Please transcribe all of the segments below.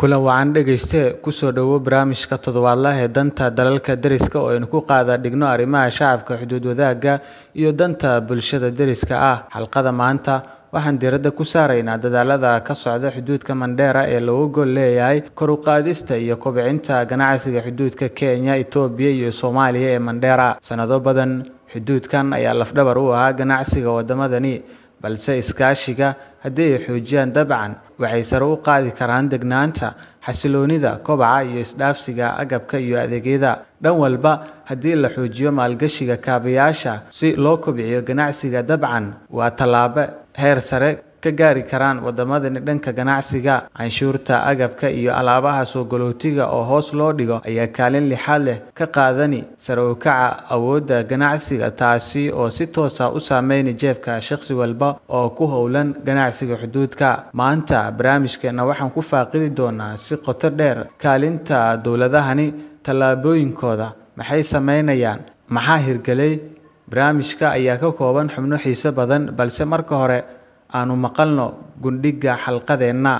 kulan wacan dhageyste ku soo dhawo barnaamijka toddobaadlaha ee danta dalalka deriska oo aynu ku qaada dhigno arrimaha shacabka xuduud wadaagga iyo danta bulshada deriska ah. Xalqada maanta waxaan diiradda ku saaraynaa dadaalada ka socda xuduudka Mandera ee looga gol leeyahay kor u qaadista iyo kobcinta ganacsiga xuduudka Kenya, Itoobiya iyo Soomaaliya ee Mandera. Sanado badan xuduudkan ayaa lafdhabar u ahaa ganacsiga wadamadani, balse iskaashiga haddii ay xoojiyaan dabcan waxay sare u qaadi karaan degnaanta, xasiloonida, kobaca iyo isdhaafsiga agabka iyo adeegyada. Dhan walba haddii la xoojiyo maalgashiga kaabayaasha si loo kobciyo ganacsiga, dabcan waa tallaabo heer sare ka gaari karaan wadamadani. Dhanka ganacsiga, canshuurta agabka iyo alaabaha soo galootiga oo hoos loo dhigo ayaa kaalin lixaad leh ka qaadani sare u kaca awoodda ganacsiga, taasi oo si toos ah u saameynaya jeebka shakhsi walba oo ku howlan ganacsiga xuduudka. Maanta barnaamijkeena waxaan ku faaqidi doonaa si qoto dheer kaalinta dowladahani, tallaabooyinkooda, maxay sameynayaan, maxaa hirgelay. Barnaamijka ayaa ka kooban xubno xiiso badan, balse marka hore aanu maqalno gundhiga xalqadeena.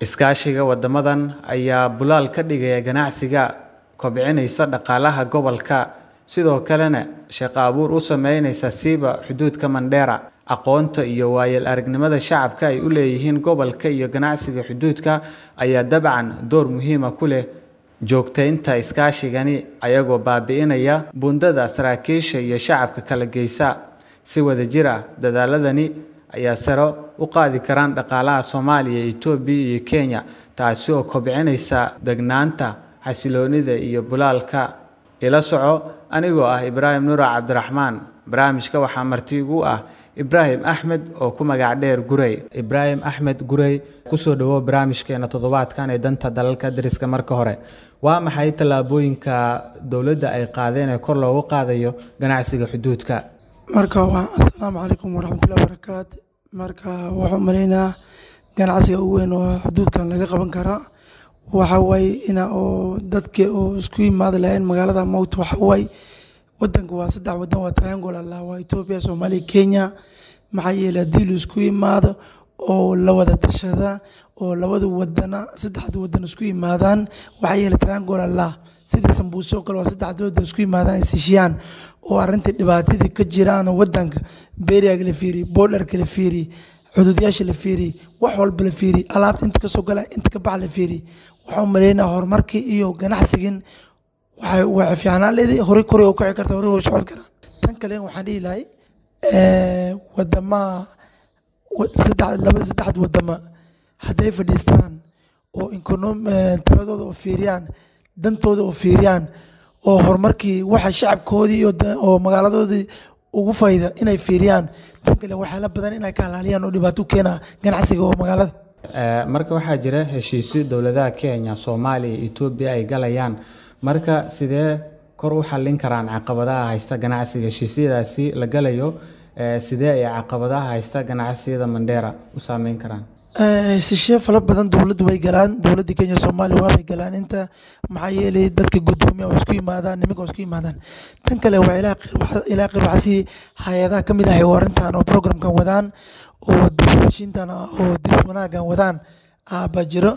Iskaashiga wadamadan ayaa bulaal ka dhigaya ganacsiga, kobcinaysa dhaqaalaha gobolka, sidoo kalena shaqo abuur u sameynaysa siiba xuduudka Mandera. Aqoonta iyo waayeel aragnimada shacabka ay u leeyihiin gobolka iyo ganacsiga xuduudka ayaa dabcan door muhiim ah ku leh joogteynta iskaashigani, ayagoo baabi'inaya bundada saraakiisha iyo shacabka kala geysa. Si wadajir ah dadaaladani ayaa sare u qaadi karaan dhaqaalaha Soomaaliya, Itoobiya iyo Kenya, taasi oo kobcinaysa degnaanta, xasiloonida iyo bulaalka. Ila soco anigoo ah Ibraahim Nuur Cabdiraxmaan. Barnaamijka waxaa marti ugu ah Ibraahim Axmed oo ku magac dheer Gurey. Ibraahim Axmed Gurey, ku soo dhawo barnaamijkeena toddobaadkan ee danta dalalka deriska. Marka hore, waa maxay tallaabooyinka dowladda ay qaadeen ee kor loogu qaadayo ganacsiga xuduudka? Assalaamu calaykum waraxmatullaahi wabarakaatu. Waxaan maleynaa ganacsiga ugu weyn oo xuduudkan laga qaban karaa waxa way oo dadka oo isku yimaado lahayn magaalada Mount. waxa way wadanka waa saddex wadan, waa triangle Allah, waa Itoobiya, Soomaaliya, Kenya. maxaa yeelay hadii la isku yimaado oo la wada tashada oo labada wadana saddexda wadan isku yimaadaan, waxaa yeelay triangle Allah sidii sambuuso kale waa saddexda wadan isku yimaadaan isishiyaan oo arinta dhibaatadii ka jiraan wadanka beeriga la fiiri, border kala fiiri, xuduudiyaasha la fiiri, wax walba la fiiri, alaabta inta ka soo gala inta ka bax la fiiri. waxaan maleynaa horumarkii iyo ganacsigan waxay fiicnaan leedahay, hore kore oo kici karta, hore oo socod karta. tan kale waxaan dhihi lahay wadama saddex wadama hadday fadhiistaan oo taladooda oo fiiriyaan, dantooda oo fiiriyaan, oo horumarkii waxa shacabkoodii oo magaaladoodii ugu fayda inay fiiriyaan. tan kale waxyaalo badan inay ka halaaliyaan oo dhibaato u keena ganacsiga oo magaalada. Marka waxaa jira heshiisyo dowladaha Kenya, Soomaaliya iyo Itoobiya ay galayaan. Marka sidee kor u xallin karaan caqabadaha haysta ganacsiga heshiisyadaasi la galayo? Sidee ay caqabadaha haysta ganacsiyada Mandera u saameyn karaan? heshiisyo fala badan dowladdu way galaan, dowladda Kenya, Soomaaliya way galaan inta. maxaa yeelay dadka gudoomiya oo isku yimaadaan, nimanka oo isku yimaadaan. tan kale waa ilaa qeyb waxasi hay'adaha kamid ah oo arintan oo programkan wadaan oo dibashintan oo diris wanaagan wadaan ba jiro.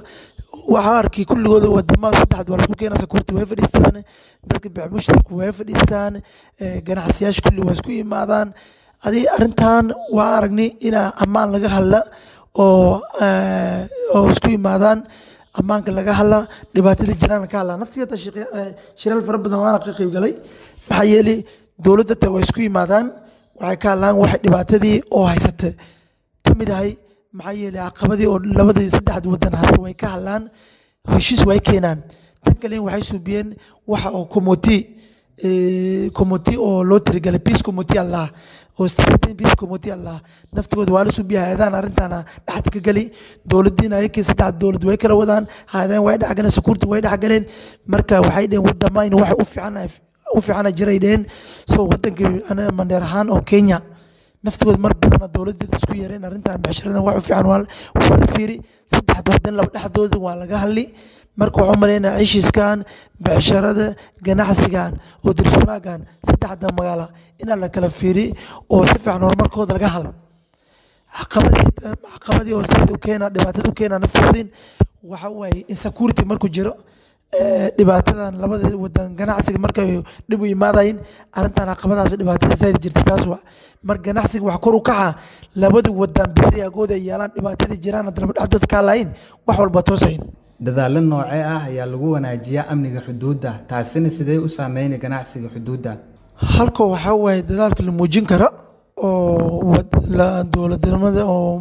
waxaa arkay kulligooda wadamada saddexda waa isku keenaysa, kurti way fadhiistaan, dadka bixi mushtarku way fadhiistaan, ganacsiyaash kulli waa isku yimaadaan. arintan waa aragnay inaa ammaan laga hadla oo isku yimaadaan, ammaanka laga hadla, dhibaatada jiraan ka hadla. naftigeeda shiral fara badan waana ka qayb galay. maxaa yeelay dowladda way isku yimaadaan, waxay ka hadlaan wax dhibaatadii oo haysata kamid ahay. maxaa yeelay caqabadii oo labadii saddexda wadan haysta way ka hadlaan, heshiis way keenaan. tan kale waxay suubiyeen waxa oo committee oo loo tirigalay peace committee Allah oo strengthening peace committee Allah. naftigooda waa la suubiyaa hay'adahan arintana dhaxda ka gali. dowladdiina ay ka saddex dowlad way kala wadaan, hay'adahan way dhaxgaleen, security way dhaxgaleen. marka waxay dheen wadama in wax u fiicana jiray dheen. soo wadanka ana Mandera ahaan oo Kenya naftigooda mar badan dowladda isku yeereen arintan bixishada wax u fiican waa la fiiri. saddexda wadan laba dhaxdooda waa laga hadli. marka waxaan maleynaa heshiiskan bixishada ganacsigan oo diris wanaagan saddexda magaalo in la kala fiiri oo si fiican horumarkooda laga hadlo. caqabadii oo zaid u keena dhibaatada u keena naftoodin waxa waaye insecurity markuu jiro dhibaatadan labada wadan ganacsiga markay dib u yimaadayeen arintan caqabadaas dhibaatada zaid jirta taas waa mar ganacsiga wax kor u kaca labada wadan beeriyagooda yeelan dhibaatada jiraan hadana dhaxdood ka lahayn wax walba toosayn dadaalo noocee ah ayaa lagu wanaajiyaa amniga xuduudda taasina sidee u saameynay ganacsiga xuduudda halka waxa waaye dadaalka la muujin kara oo dowladnimada oo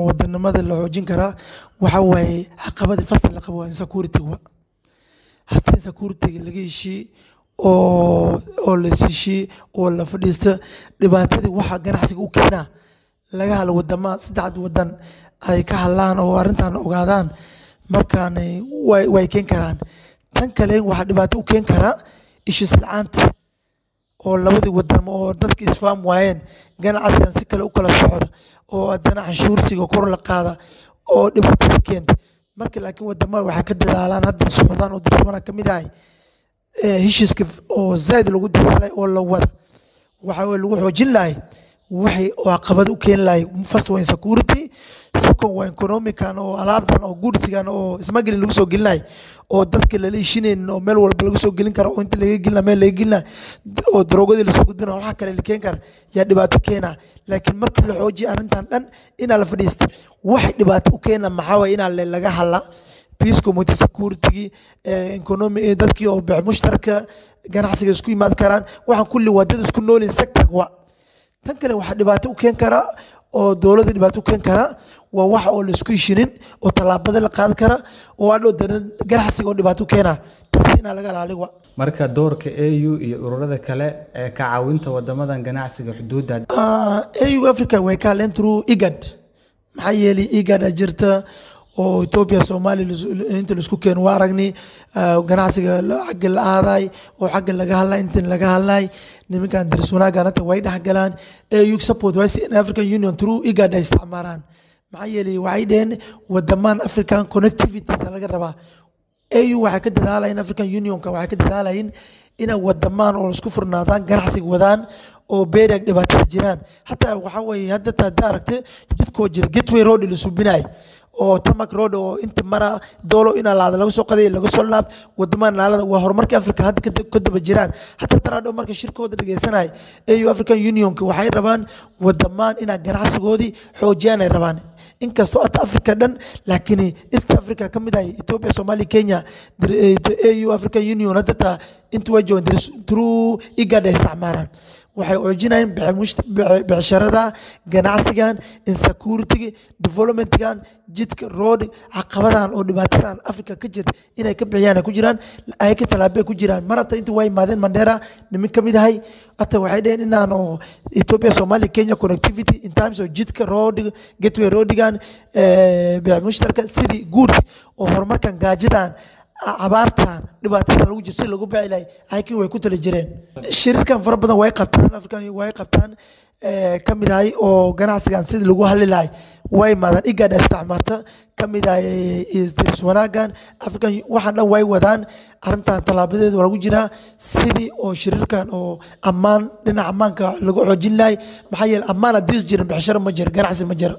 wadanimada la xoojin kara waxa waaye caqabada fasal la qabo insecurity haddii security laga heshii oo la heshii oo la fadhiisto dhibaatadii waxa ganacsiga u keena laga helo wadama saddex wadan ay ka hadlaan oo arintan ogaadaan markaan way keen karaan tan kale waxa dhibaato u keen kara ishis la'aanta oo labadii wadan oo dadka isfaam waayeen ganacsigan si kale u kala socdo oo adana canshuursiga kor la qaada oo dhibaato keenta marka laakiin wadamada waxa ka dadaalaan hadda Suudaan oo dadweynaha kamid ah heshiiska oo zaid lagu dadaalay oo la wada waxa lagu xoojin lahay waxay caqabad u keen lahay first waa security second waa economic oo alaabtan oo goodsgan oo smuggling lagu soo gelinay oo dadka la leeshineen oo meel walba lagu soo gelin karo oo inta laga gelina meel laga gelina oo droogada la soo gudbina waxa kale la keen kara yaa dhibaato keena laakiin marka la xoojiyo arintan dhan in la fadhiisto wax dhibaato u keena maxaa way in laga hadla peace community security economy dadkii oo bixi mushtaraka ganacsiga isku yimaad karaan waxaan kulli wadada isku noolin sector waa tan kale waxa dhibaato u keen kara oo dawladda dhibaato u keen kara waa wax oo la isku heshinin oo talaabada la qaad kara oo adoo ganacsiga oo dhibaato u keena taasina laga ilaaliyo marka doorka AU iyo ururada kale ee ka caawinta wadamadan ganacsiga xuduudda AU Africa way ka leen through IGAD maxay yeeli IGAD jirta oo Ethiopia Soomaaliya inta la isku keen waa aragni ganacsiga xaq la aaday oo xaq laga hadlay inta laga hadlay nimankan diris wanaagana way dhaxgalaan AU support way in African Union through IGAD ay isticmaalaan maxay yeelay waxay dheen wadaman African connectivity laga rabaa AU waxa ka dadaalayeen African Union ka waxa ka dadaalayeen in wadaman oo isku furnaadaan ganacsiga wadaan oo beerag dhibaatada jiraan hatta waxa way hadda taaragtay jidkoo jira gateway road la subinay oo tamak road oo inta mara doolo in laga soo qaday laga soo laab wadaman naalada waa horumarka Afrika hadda ka daba jiraan hatta taraado marka shirkooda dhageysanay AU African Union ka waxay rabaan wadaman in ganacsigoodii xoojiyaan ay rabaan inkastoo Afrika dhan laakiin East Africa kamid ah Ethiopia Somalia Kenya AU African Union hadda inta wajoon through IGAD isticmaalaan waxay oojinayeen becsharada ganacsigan insecurity developmentgan jidka road caqabadan oo dhibaatadan Afrika ka jirta inay ka bixiyaan ku jiraan ay ka talaabay ku jiraan marata inta way maadeen Mandera niman kamid ahay ata waxay dheen inaan oo Ethiopia Somalia Kenya connectivity in terms of jidka road gateway roadgan beecmushtarka sidii guud oo horumarkan gaajidan abaartan dhibaatada lagu jirto lagu bixilay aykii way ku tala jireen shirkan far badan way qabtaan African way qabtaan kamid ahay oo ganacsigan sidii lagu halilaay way maadan IGAD isticmaalta kamid ahay is wanaagan African waxaan dhan way wadaan arintan talaabadeed lagu jiraa sidii oo shirkan oo amaan dhinaca amaanka lagu xoojin lahay maxay yeelay amaan hadii jirin bixishar ma jiro ganacsi ma jiro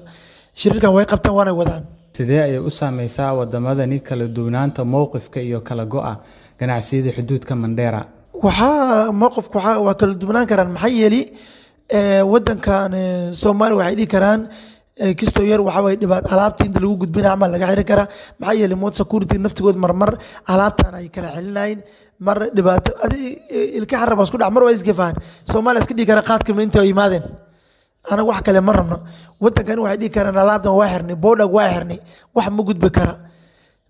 shirkan way qabtaan waana wadaan sidee ay u saameysaa wadamadani kala duwanaanta mowqifka iyo kala go'a ganacsiyada xuduudka Mandera waxa mowqifku waa kala duwanaan karaan maxay yeeli wadankan Soomaaliya waxay dhigi karaan kisto yar waxa way dhibaat alaabta inta lagu gudbina ama laga xiri kara maxay yeeli mood security naftigood marmar alaabtan ay kala xilinayn mar dhibaato ilka xarab isku dhac mar way isgafaan Soomaaliya iska dhigi kara qaadka inta ay yimaadeen أنا واحد كلام مرة وأنت كانوا واحد كان أنا لعبنا واحرني بودا واحرني واحد موجود بكرة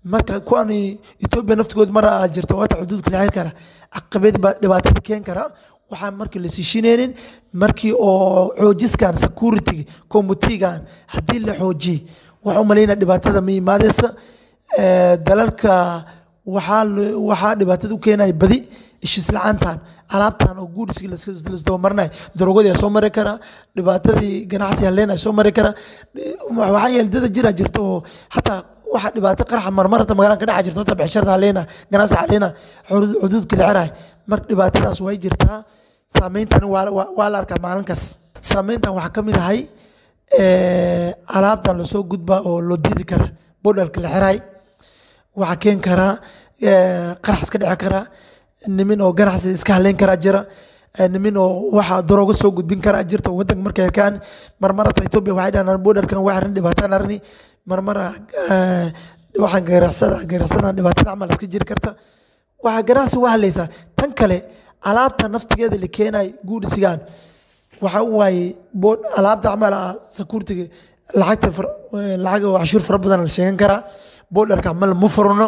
مركا كواني إثيوبيا نفط جود مرة أجرت وقت حدود كل عين كرة عقبات دبعت كين كرة واحد مركي اللي سيشينين مركي أو عوجس كان سكورتي كوموتي كان هدي اللي حوجي وعملينا دبعت هذا مي مادس دلالك waxaa dhibaatada u keenay badi ishis la'aantan alaabtan oo guursiga la soo marnay daroogadii soo mari kara dhibaatadii ganacsiga leena soo mari kara waxa yeeldada jirto hatta waxa dhibaato qarxa marmarta magaalada ka dhax jirto taa bixishada leena ganacsiga leena xuduudka leeyahay mar dhibaatadaas way jirtaa saameyntan waa la arkaa maalinkaas saameyntan waxa kamid ahay alaabtan lasoo gudbaa oo loo diidi kara borderka la xiray waxaa keeni karaa qarax iska dhici kara nimin oo ganacsi iska haleyn karaa jira nimin oo waxa darooga soo gudbin karaa jirta wadanka markay arkaan marmarata Ethiopia waxay dhahaan borderkan waa arrin dhibaataan arni marmara waxaan garacsada dhibaatada camal iska jiri karta waxa ganacsi wax leysa tan kale alaabta naftigeeda la keenay guudisigaan waxa waay alaabta camal security lacag oo cashuur fara badan la sheegan karaa borderka camal ma furno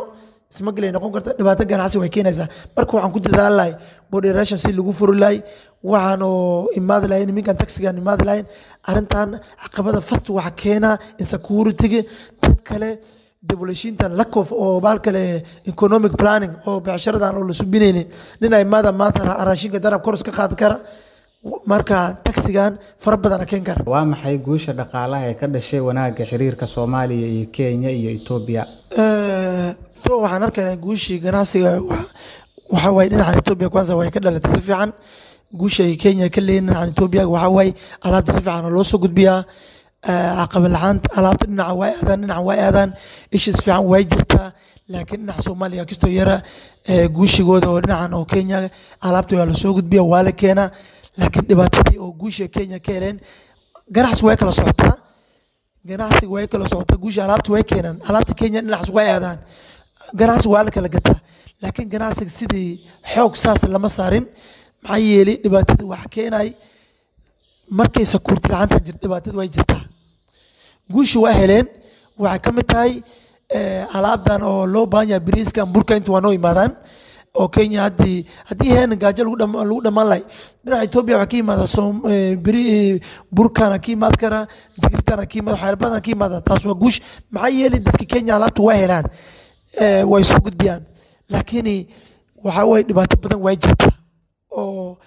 isma galay noqon karta dhibaato ganacsi way keenaysaa marka waxaan ku dadaalahay borderation si lagu furo lahay waxaan oo imaad lahayn nimankan taxiga imaad lahayn arrintan caqabada fast waxa keena insecurity tan kale devolutiontan lack of oo bal kale economic planning oo beecsharadan oo la subinaynin ninay maada maanta raashinka darab kor iska qaad kara marka taxigan fara badan keen kara waa maxay guusha dhaqaalaha ee ka dhashay wanaagga xiriirka Soomaaliya iyo Kenya iyo Ethiopia to waxaan arkaynaa guushii ganacsiga waxa way dhinaca Ethiopia kwanza way ka dhalatay si fiican guusha Kenya ka leeyahay Ethiopia waxa way alaabta si fiican loo soo gudbiyaa caqabad la'aan alaabta dhinaca way aadaan isha si fiican way jirtaa laakiin dhinaca Soomaaliya kastoo yara guushigooda oo dhinacan oo Kenya alaabta waa la soo gudbiyaa waa la keenaa laakiin dhibaatadii oo guusha Kenya ka heleen ganacsi way kala socotaa ganacsiga way kala socotaa guusha alaabta way keenaan alaabta Kenya dhinacaas way aadaan ganacsi waa la kala gataa laakiin ganacsiga sidii xoog saas lama saarin maxay yeelay dhibaatada wax keenay markay security la'aanta jirto dhibaatada way jirtaa guusha waa heleen waxa ka mid tahay alaabtan oo loo baahan yahay bariiska burka inta waa noo imaadaan oo Kenya hadii heen gaajo lagu dhamaan lay dhinaca Ethiopia waxa ka yimaada burkana ka yimaad kara digirtana ka yimaad waxyaalo badan ka yimaada taas waa guush maxay yeelay dadka Kenya alaabta waa helaan way soo gudbiyaan laakiin waxa way dhibaato badan way jirtaa oo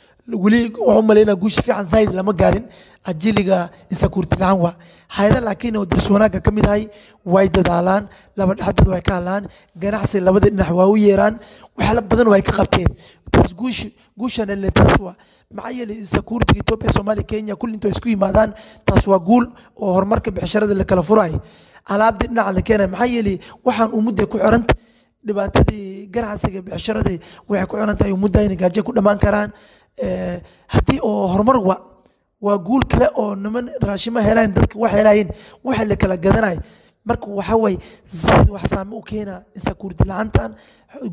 wali waxu maleynaa guush fiican zaid lama gaarin ajiliga insecurity la'aan waa hay'ada laakiin oo dirs wanaaga ka mid ahay way dadaalaan laba dhaxdood way ka hadlaan ganacsi labada dhinac waa u yeeraan waxyaalo badan way ka qabteen taas guushana la taas waa maxay yeelay insecurity Ethiopia Soomaaliya Kenya kulli inta isku yimaadaan taas waa guul oo horumarka becsharada la kala furay alaabta dhinaca la keenay maxay yeelay waxaan ummadda ku xiran dhibaatadii ganacsiga becsharada waxay ku xiran tahay ummadda inay gaajo ku dhamaan karaan haddii oo horumar waa guul kale oo niman raashimo helaan dadka wax helayeen waxa la kala gadanay marka waxa way zaid wax saamo u keena insecurity la'aantan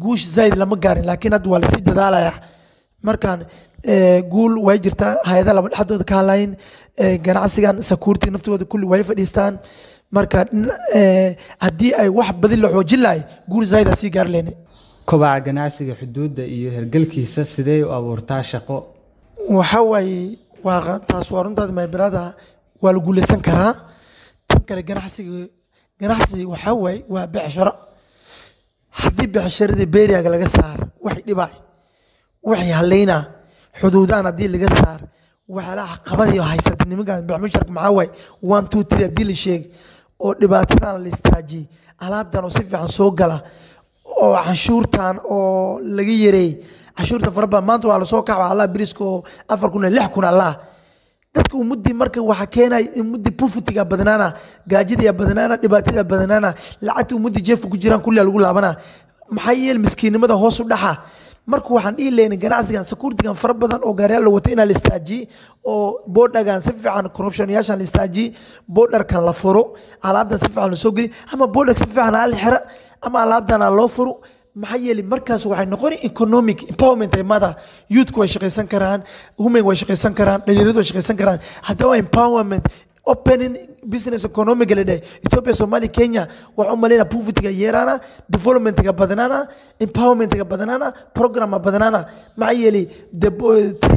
guush zaid lama gaarin laakiin hadda waa la sii dadaalaya markaan guul way jirtaa hay'adaha laba dhaxdooda ka hadlayn ganacsigan security naftooda kulli way fadhiistaan marka haddii ay wax badin la xoojin lahay guul zaid sii gaar leene kobaca ganacsiga xuduudda iyo hergalkiisa sidee u abuurtaa shaqo waxa way waa taas waa runtaada maybirada waa la guuleysan karaa tan kale ganacsi waxa way waa becsharo haddii becsharada beeriyaga laga saar wax dhibay waxay haleyna xuduudan haddii laga saar waxyaalaha caqabadiyo haysata nimankan becsharka maxaa way 1 2 3 haddii la sheeg oo dhibaatadan la istaaji alaabtan oo si fiican soo gala oo cashuurtan oo laga yareey cashuurta farba maanta waa la soo kacay Allah birisko 4,000 Allah dadka umudi marka waxa keenay umudi profitiga badanaana gaajida badanaana dhibaatada badanaana lacagta umudi jeef ku jiraan kulli lagu laabana maxay yeel miskiinimada hoos u dhaxa marka waxaan dhiileynay ganacsigan securitygan fara badan oo gaariyaal la wato in la istaaji oo boodhagan si fiican corruption yaashan la istaaji boodharkan la furo alaabta si fiican soo geli ama boodhag si fiican la xira ama alaabtan loo furo maxay yeeli markaas waxay noqon economic empowerment ay mada youth way shaqeysan karaan women way shaqeysan karaan dhalinyaradu way shaqeysan karaan hadaba empowerment opening business economic leedahay Ethiopia Somalia Kenya waxa umalina poverty-ga yeerana development-ga badanana empowerment-ga badanana program-ga badanana maxay yeeli the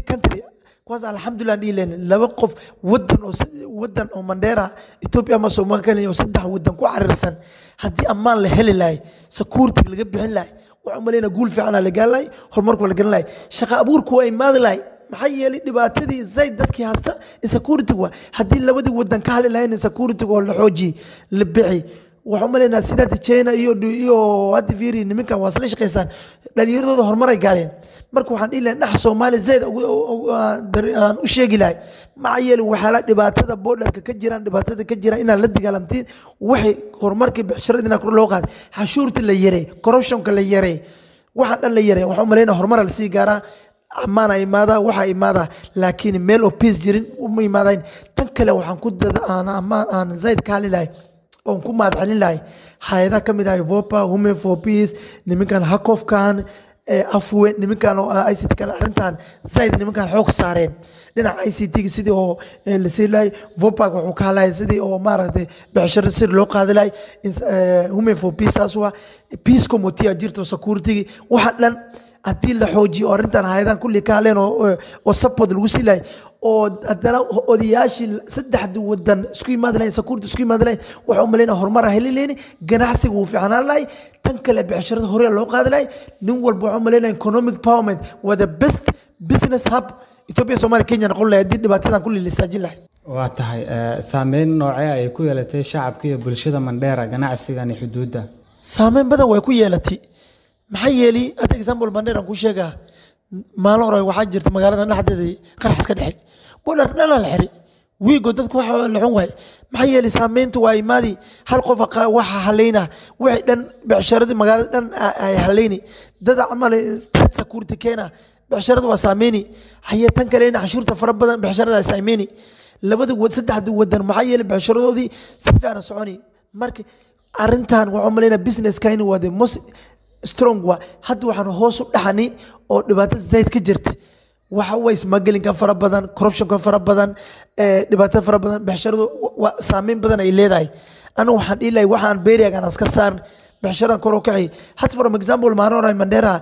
country kwanza alxamdulillah dhiileen laba qof wadan oo Mandera Ethiopia ma Soomaaliya oo saddex wadan ku carirsan haddii ammaan la heli lahay security laga bixin lahay waxa maleena guul fiican la galay horumarku la galay shaqo abuurku ay maad lahay maxay yeelay dhibaatadii zaid dadkii hasta security waa haddii labadii wadan ka heli lahayn security oo la xooji la bixi waxaan maleynaa sidaad China iyo hadda fiiri nimankan waa isla shaqeystaan dhalinyarada horumar ay gaareen marka waxaan dhihi lahaa dhax Soomaali zayd aan u sheegi lahay maxaa yeelay waxa la dhibaatada borderka ka jira in la dagaalamtiin waxay horumarkii becsharada kor loo qaad xashuurta la yareey corruptionka la yareey waxa dhan la yareey waxaan maleynaa horumar la sii gaaraa amaana imaada waxa imaada laakiin meel oo peace jirin uma imaadayn tan kale waxaan ku dada aan zayd ka halilahay oo ku maad xalilahay hay'ada kamid ah Vopa Women for Peace nimankan hakofkan afwe nimankan oo ICT kala arintan zayd nimankan xoog saareen dhinaca ICT sidii oo la siilay Vopa wuxuu ka hadlay sidii oo maaragtay becsharada sir loo qaadilay Women for Peace aswa peace committee jirto security waxa dhan haddii la xoojiyo arrintan hay'adahan kulli ka hadleen oo support lagu siilay oo haddana odayaashii saddexda wadan isku yimaadeen security isku yimaadeen waxa u maleynaa horumar helileen ganacsiga uu fiicnaan lahay tan kale becsharada hore loo qaadilay nin walba waxa u maleynaa economic empowerment waa the best business hub Ethiopia Soomaaliya Kenya noqon lahayd dhibaatadan kulli la istaajin lahay waa tahay saameyn noocee ay ku yeelatay shacabka iyo bulshada Mandera ganacsigan xuduudda saameyn badan way ku yeelatay maxay yeeli at example Mandera ku sheega maalin hore waxa jirta magaalada dhexdeeda qarax ka dhexay bolar dhan la xiri wiigo dadku waxa la xun way maxay yeeli saameyntu waa imaadi hal qof waxa haleyna wixii dhan becsharada magaalada dhan ay haleyni dad amal security keena becsharada waa saameyni hay'atan kale in cashuurta fara badan becsharada ay saameyni labada saddexda wadan maxay yeeli becsharadoodii si fiican soconi marka arintan waxa maleena business kayn waa the most strong wa hadda waxaan hoos u dhaxani oo dhibaato zayd ka jirta waxa way smuggling ka fara badan corruption ka fara badan dhibaato fara badan becsharadu saameyn badan ay leedahay anu waxaan ilaa waxaan beeriyagan aska saar becsharada kor u kacay had for example maanora Mandera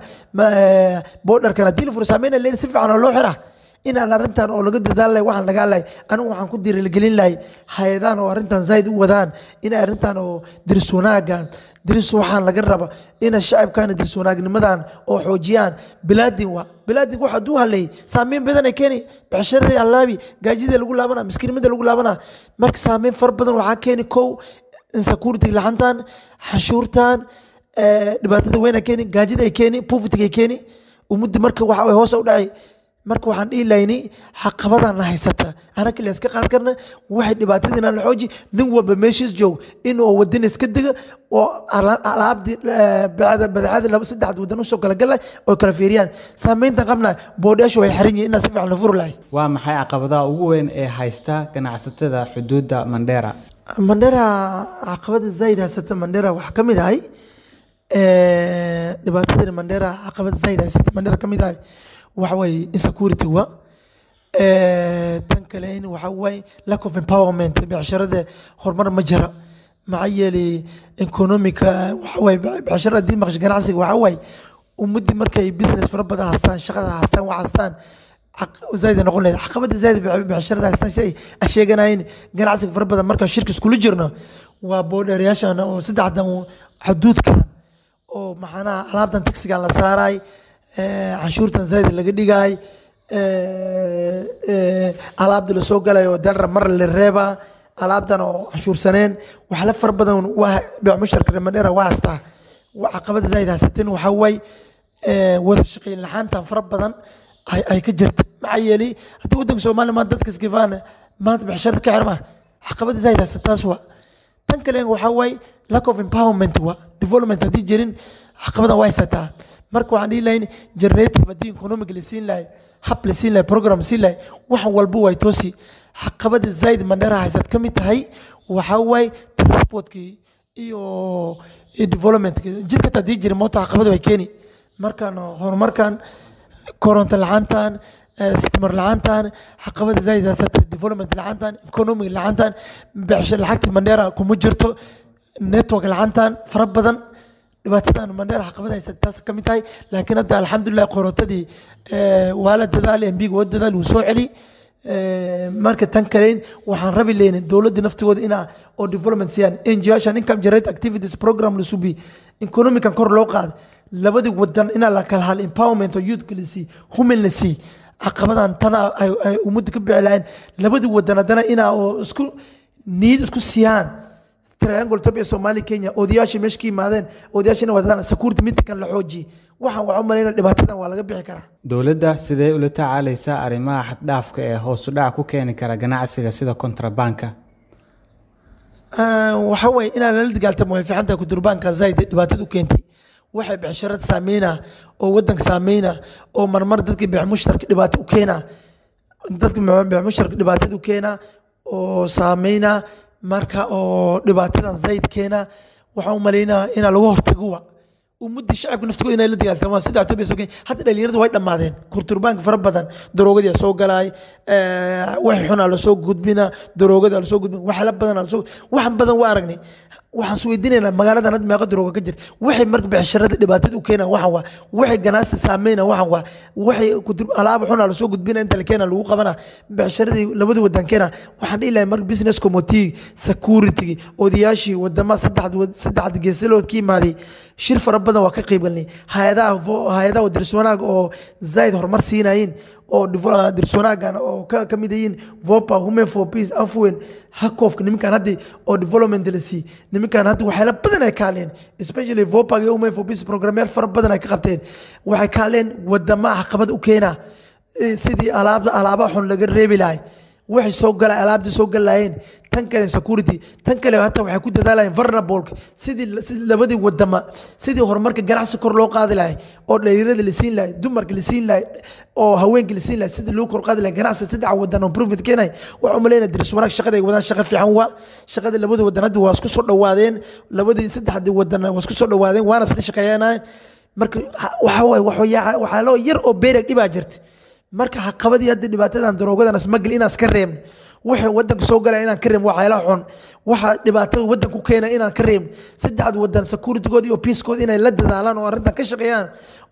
border kana dil fur saameyn leen si fiican loo xira in aan arintan oo laga dadaalay waxaan laga hadlay anu waxaan ku diirigelin lahay hay'adahan oo arintan zayd u wadaan in arintan oo diris wanaagan diris waxaan laga raba in shacabkana diris wanaagnimadan oo xoojiyaan bilaadin waxa duu halay saameyn badan ay keeni becsharada Allaabi gaajida lagu laabana miskiinimada lagu laabana marka saameyn far badan waxa keeni kow insecurity lahantan xashuurtan dhibaatada weyn ay keeni gaajida ay keeni poverty ay keeni umud marka waxa ay hoos u dhacay marka waxaan dhiilayni xaqabadan la haysata ana kale iska qaad karna waxay dhibaatadina la xooji nin walba meeshiis joog inuu wadin iska diga oo alaabdi badacada laba saddex wadan u soo kala galay oo kala fiiriyaan saameynta qabna boodasho way xiran yihiin in si fiican la furo lahay waa maxay caqabadaha ugu weyn ee haysta ganacsatada xuduudda Mandera caqabada zayd haysata Mandera wax kamid ahay dhibaatada Mandera caqabada zayd haysata Mandera kamid ahay waxa way insecurity wa tan kale in waxa way lack of empowerment becsharada horumar ma jira maxay yeeli economic waxa way becsharada dii maqash ganacsiga waxa way ummadii markay business fara badan haystaan shaqada haystaan wax haystaan zayd noqon leeyahay caqabada zayd becsharada haystaan si ay sheeganayeen ganacsiga fara badan marka shirka isku jirno waa borderyaashan oo saddexdan xuduudka oo maxana alaabtan taxiga la saaray cashuurtan zayd laga dhigay alaabda la soo galay oo dalra mar la reeba alaabtan oo cashuursaneen wax la far badan waa bic musharka Mandera waa hasta caqabada zayd haysatan waxa way wada shaqeyn lahaanta far badan ay ka jirto maxay yeeli hadii wadanka Soomaaliya ma dadka iskifaan ma becsharada ka xirma caqabada zayd haysataas waa tan kale waxa way lack of empowerment wa development hadii jirin caqabada waa haysataa marka waxaan dhiilayn generative hadii economic la siin lahay hab la siin lahay program siin lahay wax walba way toosi caqabada zayd Mandera haysat kamid tahay waxa way transportkii iyo development jidka hadii jirin moota caqabada way keeni markaan horumarkan koronto la'aantan istimar la'aantan caqabada zayd haysat development la'aantan economic la'aantan beecshar lacagta Mandera kuma jirto network la'aantan fara badan dhibaatadan Mandera caqabada haysataas kamid tahay laakiin hadda alxamdulillah qorontadii waa la dadaal MB oo dadaal uu soo celi marka tan kale waxaan rabi leeyahay dawladda naftigooda ina oo development siyaan NGO-shan income generate activities program la subi economic kan kor loo qaad labadii wadan ina la kala hal empowerment oo youth kilisi humanity caqabadan tan ay umad ka bixlaan labadii wadan hadana ina oo isku need isku siyaan triangle Ethiopia Somali Kenya odayaasha meeshkii maadeen odayaashina wadaan security mid kan la xooji waxaan waxa maleynaa dhibaatadan waa laga bixi karaa dawladda sidee ula tacaalaysaa arrimaha xad dhaafka ee hoos u dhac ku keeni kara ganacsiga sida kontrabanka waxa way inaan la dagaaltamo way fiican tahay ku durbaanka zaid dhibaatadu keentay waxay bixisharad saameyna oo wadanka saameyna oo marmar dadka bix mushtarka dhibaato u keena dadka bix mushtarka dhibaato u keena oo saameyna marka oo dhibaatadan zaid keena waxa u maleynaa in lagu hortago ummadda shacabka naftooda inay la dagaaltamaan sida Ethiopia soo keen hadda dhalinyaradu way dhamaadeen kurturbaanka fara badan daroogadii soo galay wax xun la soo gudbina daroogada la soo gudbina wax la badan la soo waxan badan waa aragnay waxaan soo weydiinaynaa magaaladan had meeqa darooga ka jirta waxay marka bixisharada dhibaatada u keenaan waxay ganacsi saameyna waxay alaab xun la soo gudbina inta la keena lagu qabana bixisharadii labada wadan keena waxaan ilaa marka business committee security odayaashii wadama saddex geesilood ki maaday shir fara badan waa ka qayb galnay hay'adaha dirsoonaaga oo zaid horumar siinayeen oo dirsoonaagan oo ka mid yihiin VOPA Women for Peace afwen hakoofka nimankan hadda oo development la si nimankan hadda waxay la badan ay kaaleen especially VOPA iyo Women for Peace programmer fara badan ay ka qabteen waxay kaaleen wadama caqabad u keena sidii alaaba xun laga reebi lahay waxay soo galay alaabta soo galayeen tan kale security tan kale hata waxay ku dadaalayeen vulnerable sidii labadii wadama sidii horumarka ganacsi kor loo qaadi lahay oo dhalinyarada la siin lahay dumarka la siin lahay oo haweenka la siin lahay sidii loo kor qaadi lahay ganacsi saddex wadan improvement keenay waxa u maleynaa diris wanaag shaqada ay wadaan shaqo fiican shaqada labada wadan hadda waa isku soo dhawaadeen labadii saddexdii wadan waa isku soo dhawaadeen waana isla shaqeeyaan marka waxa loo yar oo beerag dhibaa jirta marka caqabadii hadda dhibaatadan daroogadan asmagel inaas ka reebno waxa wadanka soo galay inaan ka reebno waxyaalaha xun waxa dhibaatada wadanka ku keena inaan ka reebno saddexda wadan security-gooda iyo peace-gooda inay la dadaalaan oo arrintan ka shaqeeyaan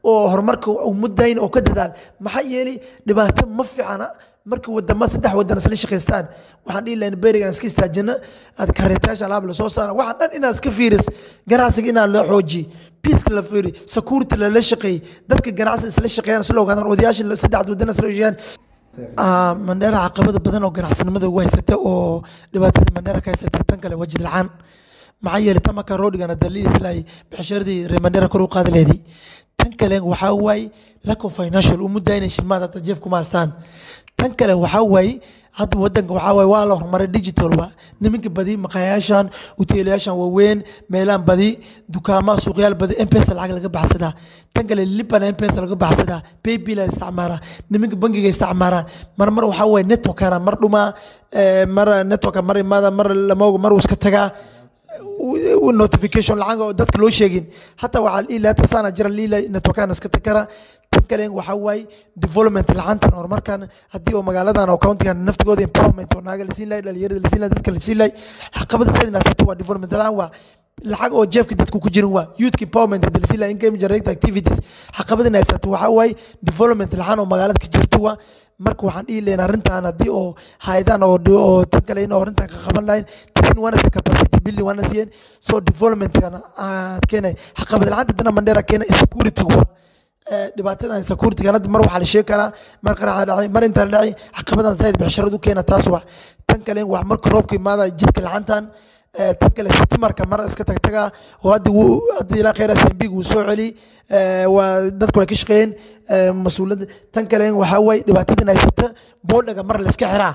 oo horumarka ummadayna oo ka dadaal maxaa yeelay dhibaato ma fiicana marka wadama saddex wadan isla shaqeystaan waxaan dhihi lahayn beerigan iska istaajina aad kareetaasha alaab la soo saara waxaan dhan inaad iska fiiris ganacsiga inaad la xooji peace la fiiri security la shaqeey dadka ganacsi isla shaqeeyaan si loo ogaadaan odayaasha saddex wadan isla shaqeeyaan Mandera caqabada badan oo ganacsanimada ugu haysata oo dhibaatada Mandera ka haysata tan kale wajid la'aan maxaa yeelay tamaka roodgana daliil islay bixisharadii Mandera kor u qaadi leeday tan kale waxa way lack of financial umudayna shilmaada tajeef kuma astaan tan kale waxa way hadda wadanka waxa way waa la horumaray digital nimanka badi maqaayashan hoteelayashan waaweyn meelaan badi dukaama suuqyaal badi M-Pesa lacag laga baxsadaa tan kale liban M-Pesa laga baxsadaa PayPal isticmaala nimanka bangiga isticmaala mar waxa way network kana mar dhuma mar network mar imaada mar lama mar iska tagaa notification lacag oo dadka loo sheegin hatta waxa ila tasana jira ila network kana iska takara كلين وحواي development العنتن أو مركان هدي أو مقالة أو county كان نفط جودي empowerment وناقل لسين لاي اليرد لسين لاي تذكر لسين لاي حقبة سيد الناس توا development العنوا الحق أو جيف كده تكون كجروا youth empowerment لسين لاي income generate activities حقبة الناس توا حواي development العنوا مقالة كجرتوا مركو وحن إيه لنا رنتا أنا دي أو هايدان أو تكلين أو رنتا كخبر لاين تكين وانا capacity building وانا زين so development كنا حقبة العنتن تنا مندرا كنا security dhibaatadan security ganad mar waxa la sheeg kara mar qaraxa dhacay mar inta dhacay caqabadan zaid bixisharadu keena taas wax tan kale wax marka roobka imaada jidka lacantan tan kale marka mar iska tagtaga oo hadii la khayra SMB uu soo celi waa dadku ay ka shaqeeyeen mas'uuliyad tan kale waxa way dhibaatadan ay jirta boodhaga mar la iska xiraa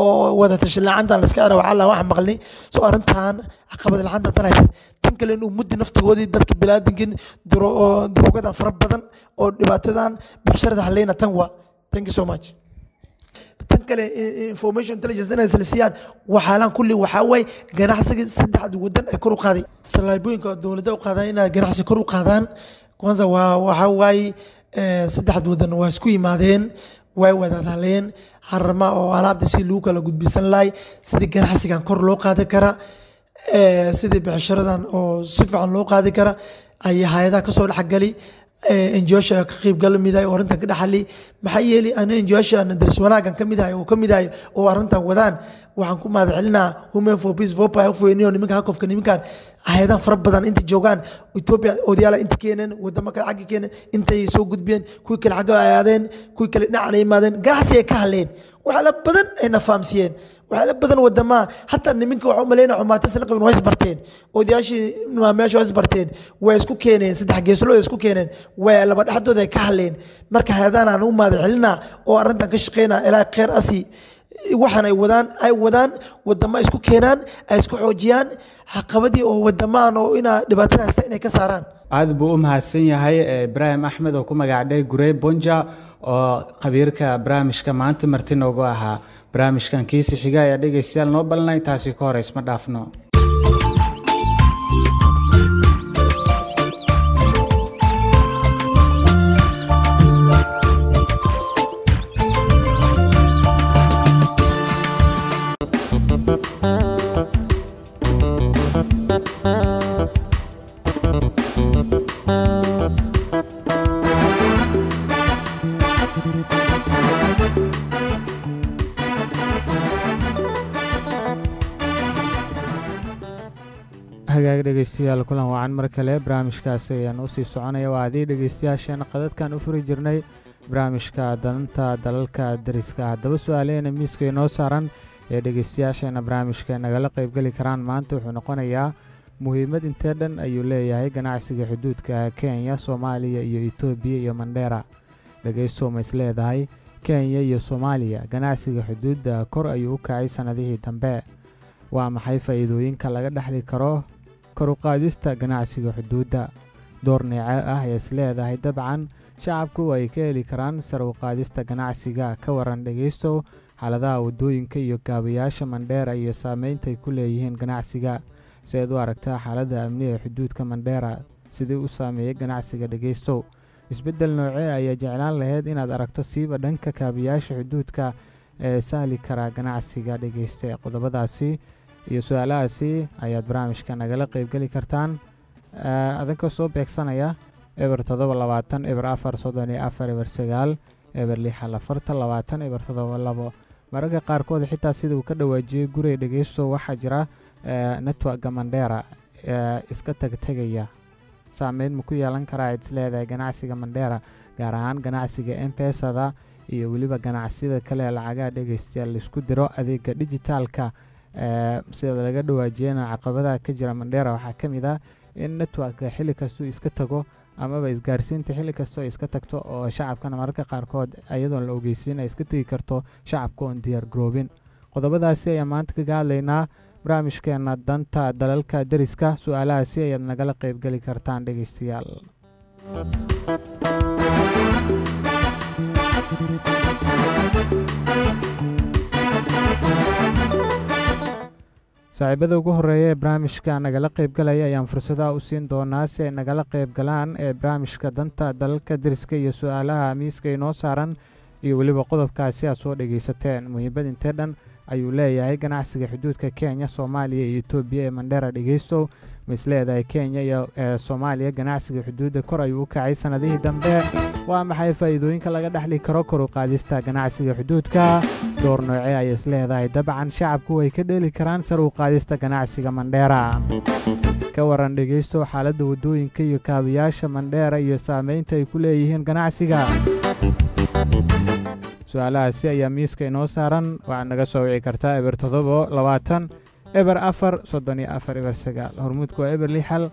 oo wada tashlaantan la iska xiraa waxa la wax maqlni soo arintan caqabad lacantan tan ay tan kale inuu muddo naftigoodii dadka bilaadankin daroogadan fara badan oo dhibaatadan bixisharada haleyna tan waa thank you so much tan kale information intelligence inay silsiyaan waxaalan kulli waxa way ganacsiga saddexda wadan ay kor u qaaday salaayooyinka dawladda u qaaday inay ganacsi kor u qaadaan kwanza waxa way saddexda wadan waa isku yimaadeen way wadaaleen harma oo alaabta si loo kala gudbisan laay sidii ganacsigan kor loo qaadi kara sidii bixisharadan oo si fiican loo qaadi kara ay hay'adaha ka soo dhaxgali NGO-sha ka qayb galmiday oo arintan ka dhaxali maxay yeeli aan NGO-sha aan daris wanaagan kamid ah oo arintan wadaan waxaan ku mahadcelinaa Women for Peace VOPA afweeniyo nimanka hakofka nimankan hay'adaha fara badan inta joogaan Ethiopia odayaal inta keenan wadamo kale xaq keenan intay soo gudbiyeen kuwi kale xaq aadeen kuwi kale dhacnay imaadeen ganacsi ay ka haleen waxyaala badan ayna fahamsiiyeen waxyaala badan wadamaha hataa niminka waxaa u malaynaya cumaata isla qabin waa isbarteen odayaashii meesha waa isbarteen way isku keeneen saddex geesloo isku keeneen way laba dhexdooda ay ka hadleen marka hayadaan aan u mahadcelinaa oo arrintan ka shaqeynaa ilaa khayr asi waxaan ay wadaan wadamo isku keenaan ay isku xoojiyaan caqabadii oo wadamahan oo inaa dhibaatada haysta inay ka saaraan aad buu u mahadsan yahay Ibrahim Axmed oo ku magacdhay Gurey Bonja oo khabiirka barnaamijka maanta marti noogu ahaa barnaamijkan kiisi xiga ayaa dhegeystayaal noo balnay taasi ka hor isma dhaafno hagaag dhegeystayaal kulan wacan mar kale barnaamijkaasi ayaan u sii soconaya waa adii dhegeystayaasheena qadadkan u furi jirnay barnaamijka danta dalalka dariska haddaba su-aalaheena miiska inoo saaran ee dhegeystayaasheena barnaamijka nagala qaybgeli karaan maanta wuxuu noqonayaa muhiimad intee dhan ayuu leeyahay ganacsiga xuduudka Kenya Soomaaliya iyo Itoobiya iyo Mandera dhegeysto ma is leedahay Kenya iyo Soomaaliya ganacsiga xuduudda kor ayuu u kacay sanadihii dambe waa maxay faa'iidooyinka laga dhaxli karo kor u qaadista ganacsiga xuduudda door neece ah ee is leedahay dabcan shacabku ay ka heli karaan sar u qaadista ganacsiga ka waran dhegeysto xaaladaha wadooyinka iyo gaabayaasha Mandera iyo saameynta ay ku leeyihiin ganacsiga sidaad u aragtaa xaaladda amniga xuduudka Mandera sidii u saameeyay ganacsiga dhegeysto isbeddel noocee ayaa jeclaan lahayd inaad aragto siiba dhanka kaabayaasha xuduudka ee sahli kara ganacsiga dhegeysta qodobadaasi iyo su'aalahaasi ayaad barnaamijka nagala qaybgeli kartaan adinkoo soo beegsanaya eber 720 eber 434 eber 9 eber 640 eber 72 mararka qaarkood xitaa sida uu ka dhawaajiyay Gurey dhegeysto waxaa jira network Mandera iska tagaya saameyn ma ku yeelan karaa is leedahay ganacsiga Mandera gaar ahaan ganacsiga M-Pesa iyo waliba ganacsiyada kale lacagaha dhegeystayaal la isku diro adeega digitalka sida laga dhawaajiyana caqabadaha ka jira Mandera waxaa ka mid ah in network xilli kasto iska tago amaba isgaarsiinta xilli kasto iska tagto oo shacabkana mararka qaarkood ayadoon la ogeysiin ay iska tagi karto shacabka oo diyaar garoobin qodobadaasi ayaa maanta kaga hadlaynaa barnaamijkeena danta dalalka dariska su'aalahaasi ayaad nagala qaybgeli kartaan dhegeystayaal saaxiibada ugu horeeya ee barnaamijka nagala qaybgalaya ayaan fursadaha u siin doonaa si ay nagala qaybgalaan ee barnaamijka danta dalalka dariska iyo su'aalaha miiska inoo saaran iyo waliba qodobkaasi aad soo dhegeysateen muhiimad intee dhan ayuu leeyahay ganacsiga xuduudka Kenya Soomaaliya iyo Itoobiya ee Mandera dhegeysto ma is leedahay Kenya iyo Soomaaliya ganacsiga xuduudda kor ayuu u kacay sanadihii dambe waa maxay faa'iidooyinka laga dhaxli karo kor u qaadista ganacsiga xuduudka door noocee ay is leedahay dabcan shacabku way ka dheeli karaan sar u qaadista ganacsiga Mandera ka waran dhegeysto xaaladda wadooyinka iyo kaabayaasha Mandera iyo saameynta ay ku leeyihiin ganacsiga su'aalahaasi ayaa miiska inoo saaran waxaad naga soo wici kartaa eber 720 eber 434 eber 9 hormuudku waa eber 6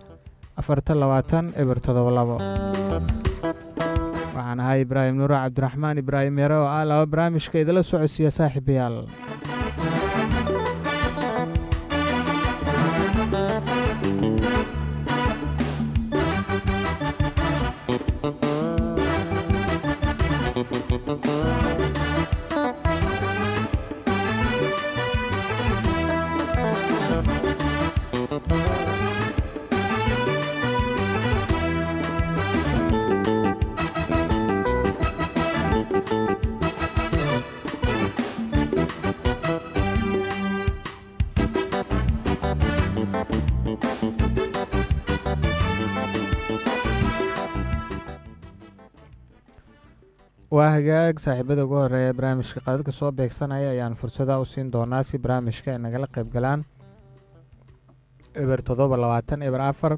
eber 72 waxaan ahay Ibraahim Nuur Cabdiraxmaan Ibraahim Yare oo ah laba barnaamijka idila socodsiiya saaxiibayaal waa hagaag saaxiibada ugu horeeya barnaamijka qadadka soo beegsanaya ayaan fursada u siin doonaa si barnaamijka ay nagala qayb galaan eber 720 eber 4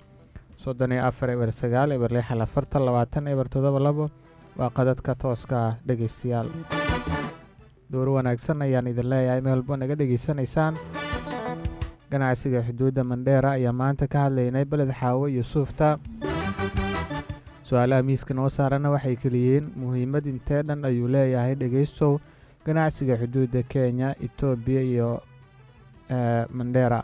34 eber 9 eber 6 20 eber 72 waa qadadka tooska dhegeystayaal door wanaagsan ayaan idin leeyahay meel walba naga dhegaysanaysaan. ganacsiga xuduudda Mandheera ayaa maanta ka hadlaynay Beled Xaawo iyo Suufta. su'aalaha miiska noo saarana waxay kaliyihiin muhiimad intee dhan ayuu leeyahay dhegaystow ganacsiga xuduudda Kenya, Itoobiya iyo Mandheera.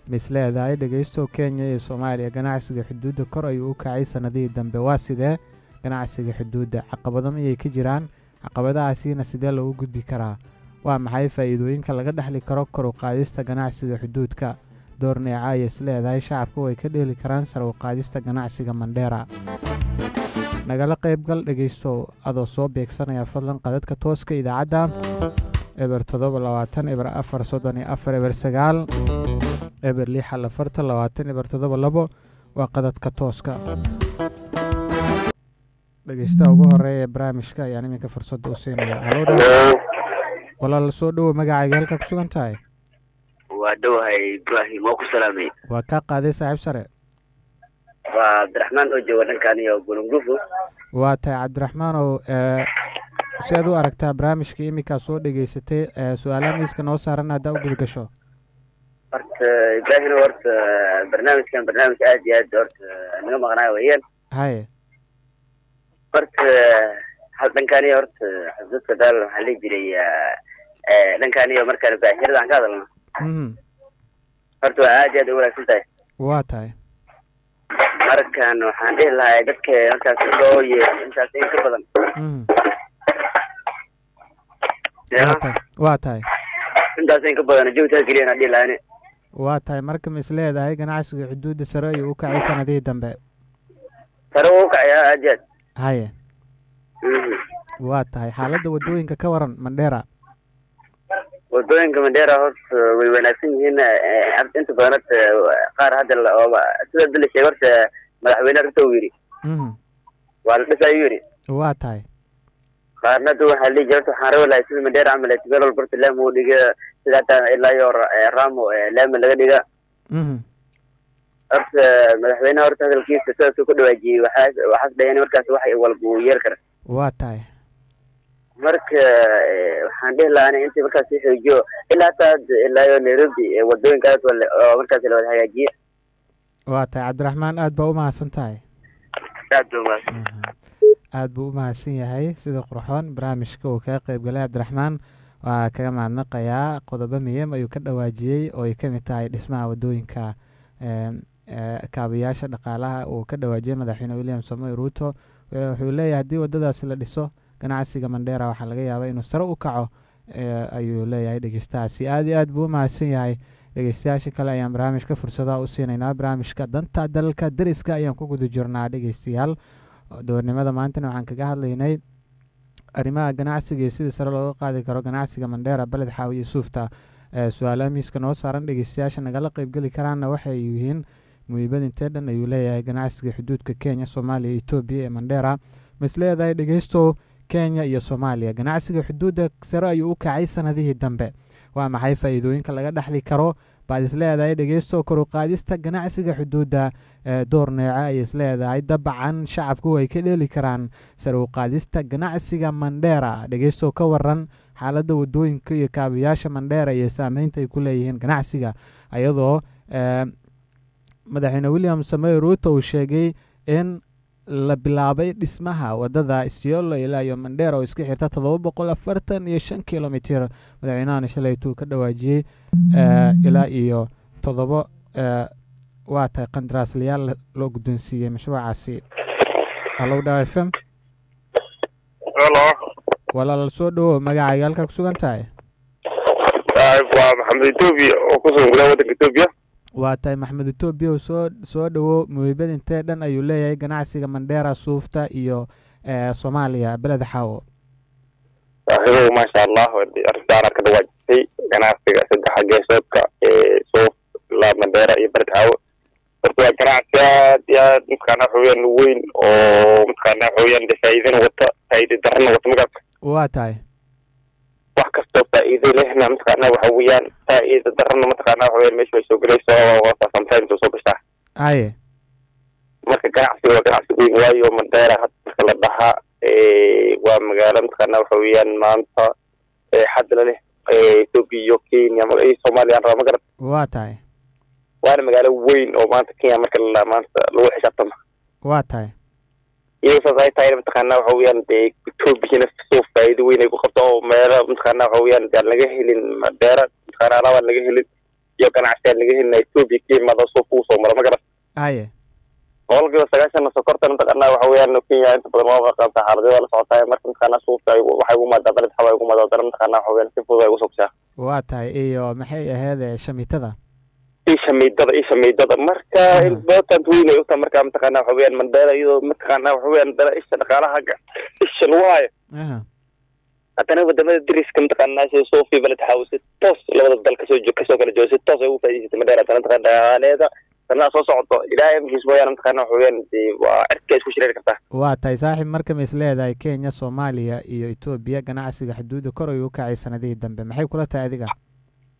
misleedahay dhegaystow Kenya iyo Soomaaliya ganacsiga xuduudda kor ayuu u kacay sanadihii dambe. waa sidee ganacsiga xuduudda? caqabado miyay ka jiraan? caqabadahaasina sidee loogu gudbi karaa? waa maxay faa'iidooyinka laga dhaxli karo kor u qaadista ganacsiga xuduudka? door neeca ayay isleedahay shacabku way ka dheeli karaan sare u qaadista ganacsiga Mandheera. nagala qaybgal dhegaystow adoo soo beegsanaya fadlan qadadka tooska idaacadda eber 720 eber 434 eber 9 eber 6 eber 72 waa qadadka tooska. dhegaystaha ugu horeeya ee barnaamijka ayaan iminka fursadda u siinaya. halo walaal soo dhowo magacaaga halka ku sugan tahay? waa dhowahay Ibrahim oo ku salaamay. waa ka qaaday saaxiib sare. waa Cabdiraxmaan oo jooga dhankan iyo Gulungufu. waa tahay Cabdiraxmaan oo si aad u aragtaa barnaamijka iminka soo dhageysatay su'aalaha miiska noo saaran hadda u gud gasho. horta Ibrahim horta barnaamijkan barnaamij aad iyo aad horta naga maqnaa weeyaan. haye horta hal dhankan iyo horta xuduudka dal waxaa la jiray dhankan iyo markaan baashirada aan ka hadalno. horta waa aad iyo aad u wanaagsan tahay. waa tahay markaan waxaan dhihi lahaa dadka halkaas soo intaas in ka badan. waa tahay intaas in ka badan joogtaa keliya aan dhihi lahaa. waa tahay marka ma isleedahay ganacsiga xuduudda sare ayuu u kacay sanadihii dambe? sare u kacay aad iyo aad. haye waa tahay xaaladda wadooyinka ka waran Mandheera? wadooyinka Mandheera horta way wanaagsan yihiin inta badan qaar hadda sida bil sheegay horta madaxweyne Ruto yiri waa la dhisay yiri. waa tahay qaarna waxa la jirto waxaan rabaa sida Mandheera camal ay tigaal barta laamo dhiga sida ilaa iyo Ramo laamo laga dhiga. horta madaxweyne horta hadalkiisa sidoo ku dhawaajiyay waxaas dhayeen markaas wax ay walba yeer kara. waa tahay marka waxaan dhihi lahaa intii markaas si xoojiyo ilaa iyo Nairobi wadooyinkaas oo markaas la wada hagaajiyo. waa tahay Cabdiraxmaan aad baa u mahadsan tahay. aad buu u mahadsan yahay sida qurxoon barnaamijka uu kaga qayb galay Cabdiraxmaan. waa kaga mahadnaqayaa qodobo muhiim ayuu ka dhawaajiyey oo ay ka mid tahay dhismaha wadooyinka kaabayaasha dhaqaalaha uu ka dhawaajiyey madaxweyne William Samoei Ruto. wuxuu leeyahay haddii wadadaasi la dhiso ganacsiga Mandheera waxaa laga yaabaa inuu sare u kaco ayuu leeyahay dhegeystahaasi. aad iyo aad buu u mahadsan yahay. dhegeystayaasha kale ayaan barnaamijka fursadaha u siinaynaa. barnaamijka danta dalka dariska ayaan ku guda jirnaa dhegeystayaal. doornimada maantana waxaan kaga hadlaynay arrimaha ganacsiga iyo sidii sare looga qaadi karo ganacsiga Mandheera, Beled Xaawo iyo Suufta. su'aalaha miiska noo saaran dhegeystayaasha nagala qaybgeli karaanna waxay yihiin muhiimad intee dhan ayuu leeyahay ganacsiga xuduudka Kenya, Soomaaliya iyo Itoobiya ee Mandheera. ma isleedahay dhegeystow Kenya iyo Soomaaliya ganacsiga xuduudda sare ayuu u kacay sanadihii dambe? waa maxay faa'iidooyinka laga dhaxli karo baad isleedahay dhegeystow kor u qaadista ganacsiga xuduudda? door neeca ay isleedahay dabcan shacabku way ka dheeli karaan sare u qaadista ganacsiga Mandheera. dhegeystow ka waran xaaladda wadooyinka iyo kaabayaasha Mandheera iyo saameynta ay ku leeyihiin ganacsiga, ayadoo madaxweyne William Samoei Ruto uu sheegay in la bilaabay dhismaha wadada Isiolo ilaa iyo Mandheera oo iska xirta 745 kilomitir. madaxweynahana shalay tuu ka dhawaajiyey ilaa iyo 7 waa tahay qandaraaslayaal loo guddoonsiiyey mashruucaasi. halo FM walaal soo dhowo magacaaga halka ku sugan tahay? waa Maxamed Itoobiya oo ku sugan gudaha waddanka Itoobiya. waa tahay Maxamed Itoobiya oo soo dhowo muhiimad intee dhan ayuu leeyahay ganacsiga Mandheera, Suufta iyo Soomaaliya, Beled Xaawo? maasha Allah arrintaan ka dhawaajisay ganacsiga saddex geesoodka Suuf, Mandheera iyo Beled Xaawo. waa ganacsi aad iyo aad midkaana xooyan weyn oo midkaana xooyan faa'iidana wata faa'iido darrana wata magac. waa tahay wax kasta faa'iido lehna midkaana waxa weeyaan faa'iido darrana midkaana xooyan meesha way soo galayso waa sometimes soo gashaa. marka ganacsiga waa ganacsi weyn waayo Mandheera hadda la dhahaa ومقالة متقنا وحويان مانتا حد له إثيوبيا وكينيا صوماليا أنا ما قرأت واتاي وأنا مقالة وين أو مانتا كينيا مركل مانتا لو حسابتهم واتاي يوسف هاي تاير متقنا وحويان إثيوبيا نفس سوف فايد وين يكون خطأ مالا متقنا وحويان دار لجهل مدارة متقنا لا ولا جهل يمكن عشان لجهل إثيوبيا كينيا ما تصوف وصومر ما قرأت هاي والله سجاشنا سكرت متقنا وحويان كينيا أنت بدل ما قلت حالة ولا صوتها مركل متقنا سوف وحيقوم ما دبلت حوايقوم ما دبلت متقنا وحويان كيف هو يوسف واتاي إيو محي هذا شميتذا إيش ميدada marka inta weyn ay u tahay marka mtaqana waxaan man dara iyo mtaqana waxaan dara isha dhaqaalaha isha luwaay atana wadamada diriska mtaqana soo fi balad xawsid toos labada dalka soo joog kasoo kala joogsid toos ay u faa'iideysay madara atana mtaqana kana soo socdo ilaahay mkiis mooyaan mtaqana waxaan waa arkay isku shireen kartaa waa tahay saaxiib marka mis leedahay Kenya Soomaaliya iyo Ethiopia ganacsiga xuduuda kor ay u kacay sanadihii dambe maxay kula tahay adiga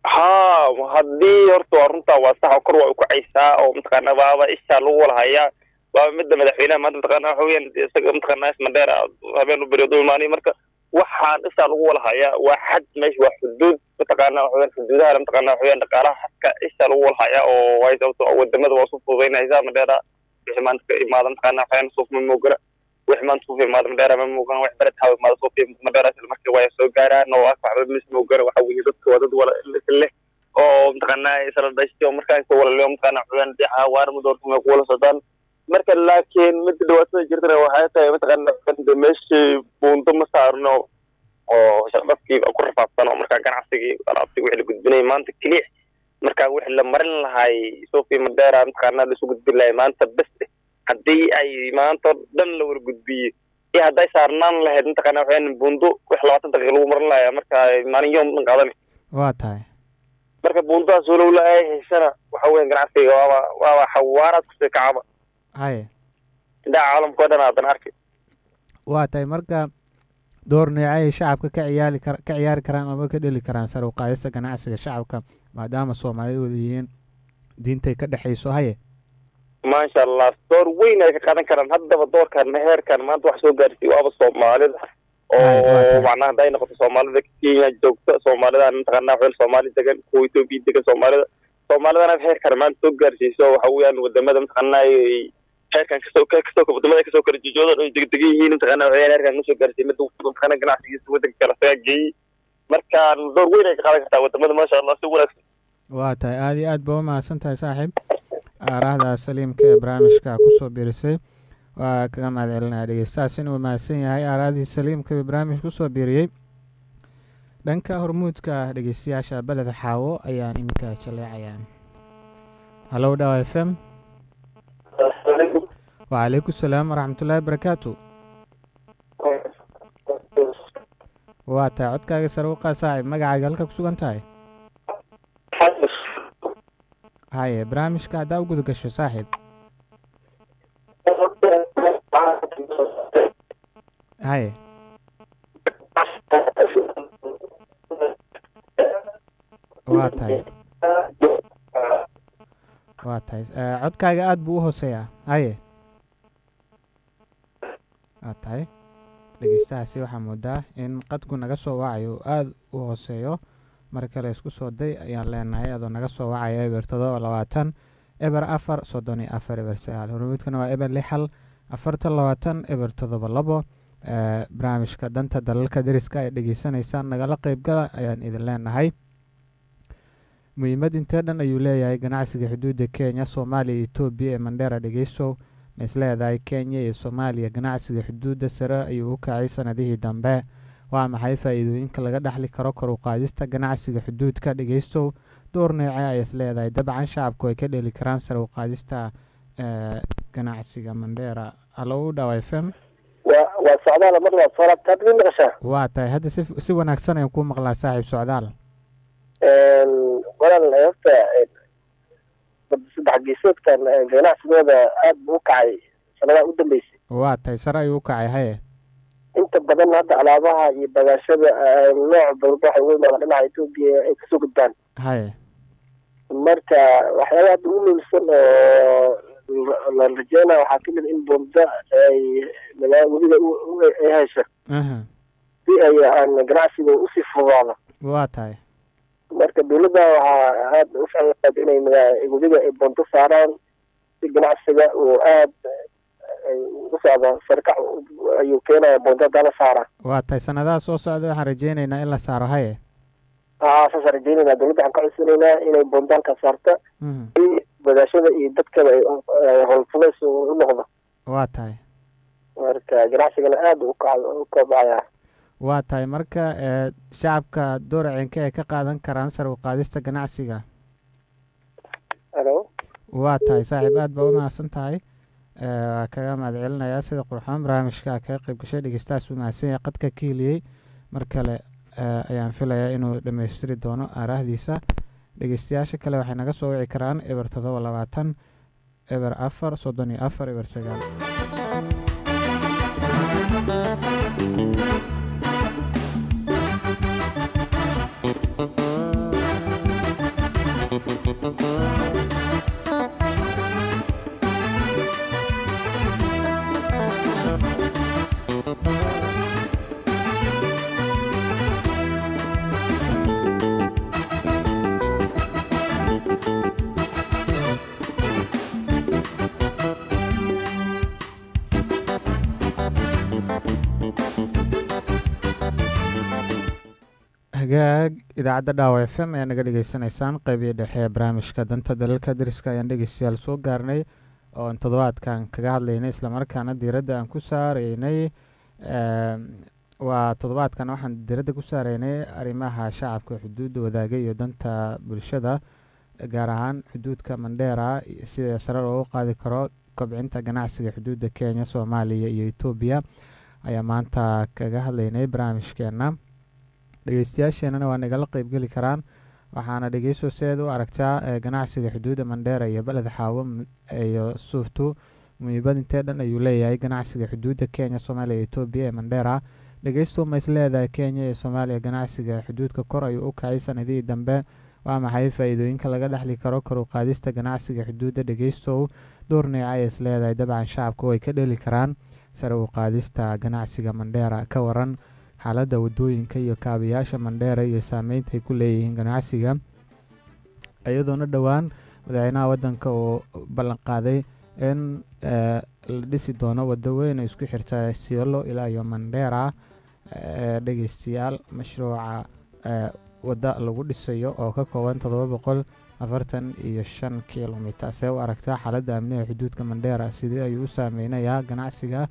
ها وهذه horta runta waa sax kor waa ku caysaa oo mtaqana baaba isha lagu walahayaa waa mid madaxweynaha maanta mtaqana waxaan isaga mtaqana Mandera habeen u barido maani marka waxaan isha lagu walahayaa waa xad meesh waa xuduud mtaqana waxaan xuduudaha mtaqana waxaan dhaqaalaha xadka isha lagu walahayaa oo way sababtoo wadamada waa soo fududeynaysaa Mandera biximaan imaadan mtaqana waxaan soo moogara وحمان صوفي ما مدارة ما ممكن واحد برد حاول ما صوفي مدارة المكة ويا سوقارا نو أكبر من اسمه وقرا وحوي ضد ودد ولا كله أو متقنا يصير دايستي ومركان كول اليوم كان عيان دحا وار مدور كم يقول صدان مركان لكن مد دواسة جرتنا وحياته متقنا كان دمشق بونتم مسارنو أو شغلات كيف أقرب فاطمة مركان كان عصيق عصيق وحده قدني ما أنت كليه مركان واحد لما رن هاي صوفي مدارة متقنا لسوق بالله ما أنت بس haddii ay maanta dhan la wargudbiyo ee haday saarnaan lahayd inta kana waxaan buundo wax 20 daqiiqo lagu marin lahaa marka maalin yoom dhan qaadan waa tahay marka buundaha soo loo laayay heesana waxa weyn ganacsiga waa xawaarad ku kacaba hay inda caalamka dhan aad arkay waa tahay marka door neecay shacabka ka ciyaari karaan ama ka dhali karaan sar u qaadista ganacsiga shacabka maadaama Soomaalidu yihiin diintay ka dhaxayso haye ما شاء الله دور وين كان كان هذا دور كان مهر كان ما توح سو غارسي وابا Soomaalidu oo macnaha day noqoto Soomaalida Kenya joogto Soomaalida aan taqaanaa xil Soomaali degan ku Ethiopia degan Soomaalida heer kan ma soo gaarsiiso waxa weeyaan wadamada taqaanaa heerkan kasoo wadamada kasoo kala jijoodo oo degdeg yihiin taqaanaa waxay heerkan soo gaarsiin mid uu taqaanaa ganacsigiisa wadanka kala faagay marka door weyn ay ka qaadan kartaa wadamada ma sha Allah si wanaagsan waa tahay aad baa mahadsantahay saaxiib أراها سليم كبرامج كوسو بيرسي وكما علينا دغيستاسين وماسن yahay أراها سليم كبرامج كوسو بيريي dhanka hormuudka dhageystayaasha balad xaawo ayaan imika jaleecayaan Hello Dawa FM wa alaykum salaam wa rahmatullahi wa barakatuh waa taa codkaaga sare u qaasaay magacaaga halka ku sugan tahay هاي برامج كذا وجود كشو صاحب هاي واتاي عد كاجا أد بوه سيا هاي واتاي لقيستها waxaa moodaa in qadku naga soo wacayo aad u hooseeyo marka la isku soo day ayaan leenahay adoo naga soo wacay eber 20 eber 4 34 eber 9 hormuudkana waa eber 6 4 eber 7 barnaamijka danta dalalka deriska ay dhageysanaysaan nagala qayb gala ayaan idin leenahay muhiimad intee dhan ayuu leeyahay ganacsiga xuduudda Kenya Soomaaliya iyo Ethiopia ee Mandera dhageyso misleedahay Kenya iyo Soomaaliya ganacsiga xuduudda sare ayuu u kacay sanadihii dambe waa maxay faa'iidooyinka laga dhaxli karo kor u qaadista ganacsiga xuduudka dhageysto door neecay ay isleedahay dabcan shacabku ay ka dheli karaan sare u qaadista ganacsiga Mandera Hello Dawa FM waa socdaal marna farad tadbiin qasha waa tahay hadda si wanaagsan ay ku maqlaa saaxiib socdaal qoran ayta saddex geesoodkan ganacsigooda aad buu kacay sanadaha u dambeysay waa tahay sare ayuu kacay haye inta badan hadda alaabaha iyo bagaashada nooc walba waxa weyn oo dhinaca Ethiopia ay kasoo gudbaan haye marka waxyaalaha ugu muhiimsan oo la rajeynaya waxaa ka mid in boonda ay weliba ay hesho si ay ganacsiga usii fudaado. waa tahay marka dowladda waxaa aada u ficnayd inay weliba ay boonda saaraan si ganacsiga uu aada u socdo. sarkac ayuu keenaya boonda hadaa la saaraa. waa tahay sanadaha soo socda waxaan rajeynaynaa in la saaro haye. saas rajeynayna dowladda waxaan ka codsanaynaa inay boondaalka saarta wadaashada iyo dadkaba ay howlfuleys u noqdo. waa tahay marka ganacsigana aada u kobcaya. waa tahay marka shacabka door ceenka ay ka qaadan karaan sar u qaadista ganacsiga. halo waa tahay saaxiib aada baa u mahadsan tahay. waa kaga mahad celinayaa sida qurxoon barnaamijka kaga qayb gashay dhegeystahaas u mahadsan yahay qadka ka heliyey mar kale ayaan filayaa inuu dhammaystiri doono aaraahdiisa. dhegeystayaasha kale waxay naga soo wici karaan eber 7 eber 4 34 eber 9. hagaag idaacadda dhaawac FM ayaa naga dhegeysanaysaan qeybii dhexe ee barnaamijka danta dalalka dariska ayaan dhegeystayaal soo gaarnay oon toddobaadkan kaga hadlaynay islamarkaana diiradda aan ku saareynay waa toddobaadkan waxaan diiradda ku saareynay arrimaha shacabka xuduudda wadaaga iyo danta bulshada gaar ahaan xuduudka Mandera sida sare loogu qaadi karo kobcinta ganacsiga xuduudda Kenya, Soomaaliya iyo Itoobiya ayaa maanta kaga hadlaynay barnaamijkeena. dhegeystayaasheenana waa nagala qeybgeli karaan waxaana dhegeyso seed u aragtaa ganacsiga xuduudda Mandera iyo Beled Xaawo iyo Suuftu muhiimad intee dhan ayuu leeyahay ganacsiga xuduudda Kenya, Soomaaliya iyo Itoobiya ee Mandera. dhegeysto ma is leedahay Kenya iyo Soomaaliya ganacsiga xuduudka kor ayuu u kacay sanadihii dambe. waa maxay faa'iidooyinka laga dhexli karo kor u qaadista ganacsiga xuduudda? dhegeystow door neeca ay is leedahay dabcan shacabku way ka dheli karaan sare u qaadista ganacsiga Mandera. ka waran xaaladda wadooyinka iyo kaabayaasha Mandera iyo saameynta ay ku leeyihiin ganacsiga, iyadoona dhowaan madaxweynaha waddanka oo ballan qaaday in la dhisi doono waddo weyn oo isku xirta Isiolo ilaa iyo Mandera. dhegeystayaal mashruuca wadda lagu dhisayo oo ka kooban 745 kilomitir see u aragtaa xaaladda amniga xuduudka Mandera sidii ayuu u saameynayaa ganacsiga?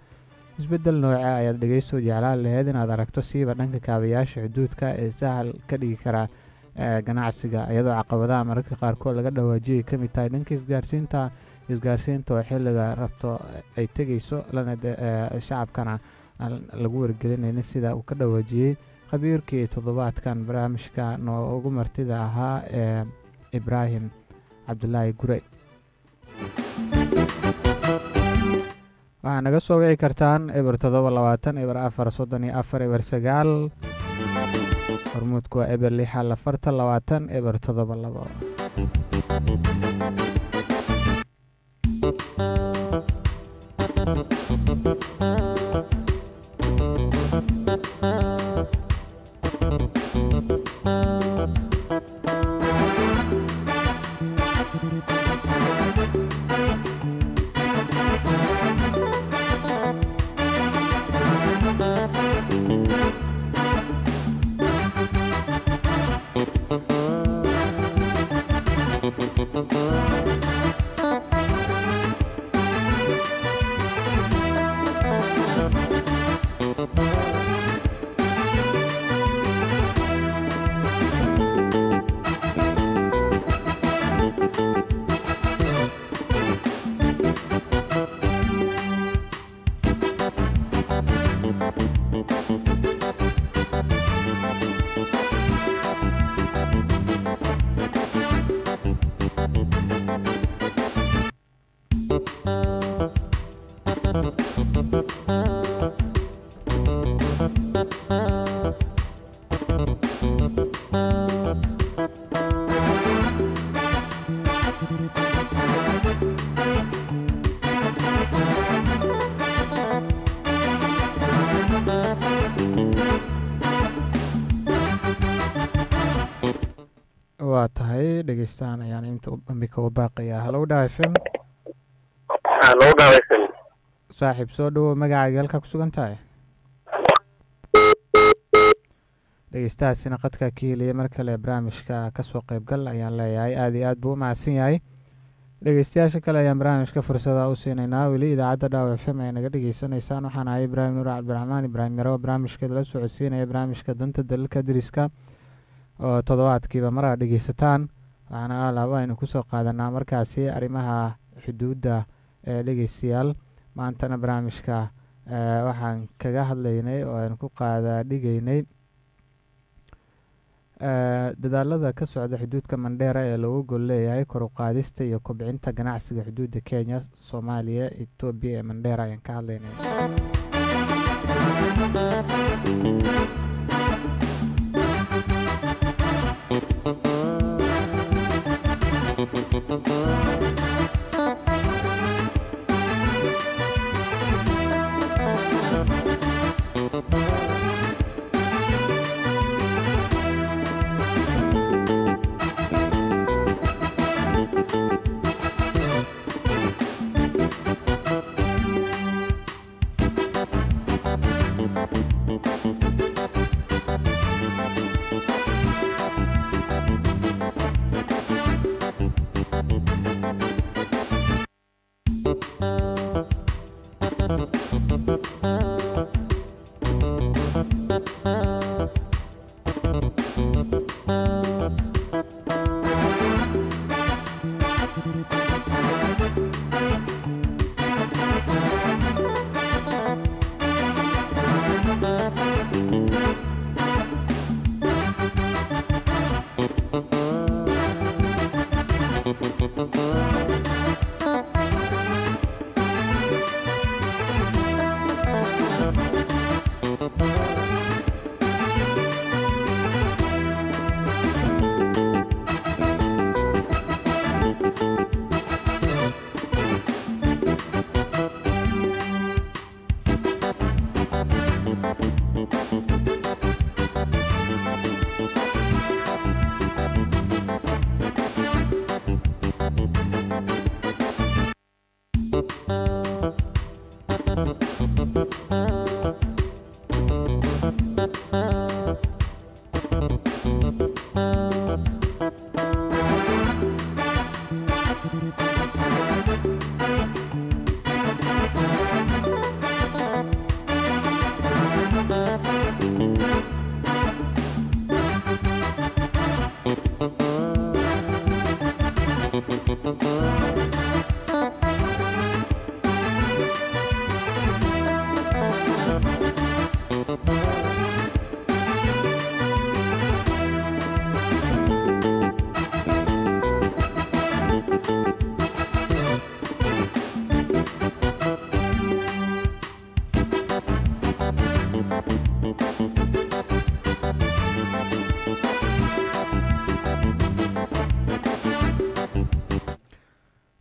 isbedel nooce ayaad dhegeysto jeclaan lahayd inaad aragto siiba dhanka kaabayaasha xuduudka ee sahal ka dhigi kara ganacsiga iyadoo caqabadaha mararka qaarkood laga dhawaajiyay ka mid tahay dhanka isgaarsiinta oo xilliga rabto ay tegeyso lana shacabkana lagu wargelinayna sida uu ka dhawaajiyey khabiirkii toddobaadkan barnaamijka noogu martida ahaa ee Ibraahim Cabdulaahi Gure. waxaa naga soo wici kartaan eber 7 eber 4 34 eber 9 hormuudku waa eber 6 4 eber 7. waa tahay dhegeystahan ayaan inta imika u baaqayaa. Hello Dhaa FM. Hello Dhaa FM. saaxiib soo dhawow, magacaaga halkaa ku sugan tahay? dhegeystahaasina qadka ka heliyay mar kale barnaamijka kasoo qaybgal ayaan leeyahay. aad iyo aad buu u mahadsan yahay. dhegeystayaasha kale ayaan barnaamijka fursada u siinaynaa. weli idaacadda Dhaa FM ay naga dhegeysanaysaan. waxaan ahay Ibraahim Nuur Cabdiraxmaan Ibraahim Yaro, barnaamijkeeda la socodsiinaya barnaamijka danta dalalka deriska oo toddobaadkiiba mar aad dhegeysataan. waxaana alaaba aynu kusoo qaadanaa markaasi arrimaha xuduudda ee dhegeystayaal. maantana barnaamijka waxaan kaga hadlaynay oo aynu ku qaada dhigaynay dadaalada ka socda xuduudka Mandheera ee lagu gol leeyahay kor u qaadista iyo kobcinta ganacsiga xuduudda Kenya, Soomaaliya, Itoobiya ee Mandheera ayaan ka hadlaynay.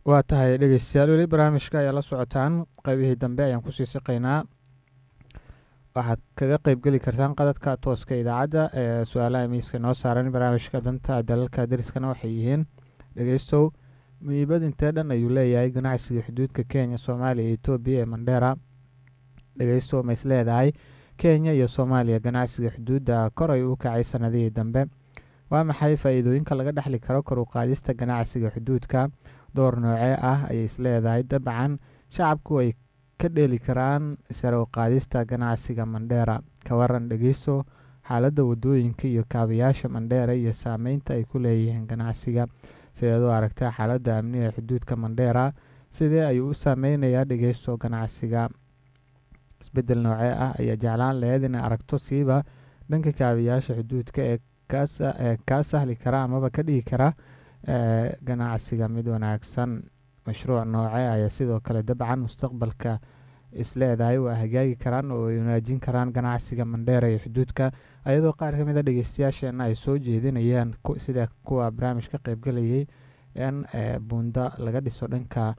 waa tahay dhegeystayaal, weli barnaamijka ayaa la socotaan. qaybihii dambe ayaan kusii siqaynaa. waxaad kaga qaybgeli kartaan qadadka tooska idaacadda ee su-aalaha miiska noo saaran barnaamijka danta dalalka deriskana waxay yihiin: dhegeystow, muhiimad intee dhan ayuu leeyahay ganacsiga xuduudka Kenya, Soomaaliya iyo Itoobiya ee Mandheera? dhegeystow, ma is leedahay Kenya iyo Soomaaliya ganacsiga xuduudda kor ay u kacay sanadihii dambe? waa maxay faa'iidooyinka laga dhexli karo kor u qaadista ganacsiga xuduudka? door noocee ah ayay is leedahay dabcan shacabku ay ka dheeli karaan sare u qaadista ganacsiga Mandheera? ka waran dhegeysto xaaladda wadooyinka iyo kaabayaasha Mandheera iyo saameynta ay ku leeyihiin ganacsiga. sideed u aragtaa xaaladda amniga xuduudka Mandheera? sidee ayuu u saameynayaa dhegeysto ganacsiga? isbedel noocee ah ayaa jeclaan lahayd inay aragto siiba dhanka kaabayaasha xuduudka ee kaa sahli kara amaba ka dhigi kara ganacsiga mid wanaagsan? mashruuc noocee ayaa sidoo kale dabcan mustaqbalka is leedahay waa hagaagi karaan oo ay wanaajin karaan ganacsiga Mandheera iyo xuduudka? ayadoo qaar ka mid a dhegeystayaasheena ay soo jeedinayaan sida kuwa barnaamij ka qaybgalayay in buunda laga dhiso dhanka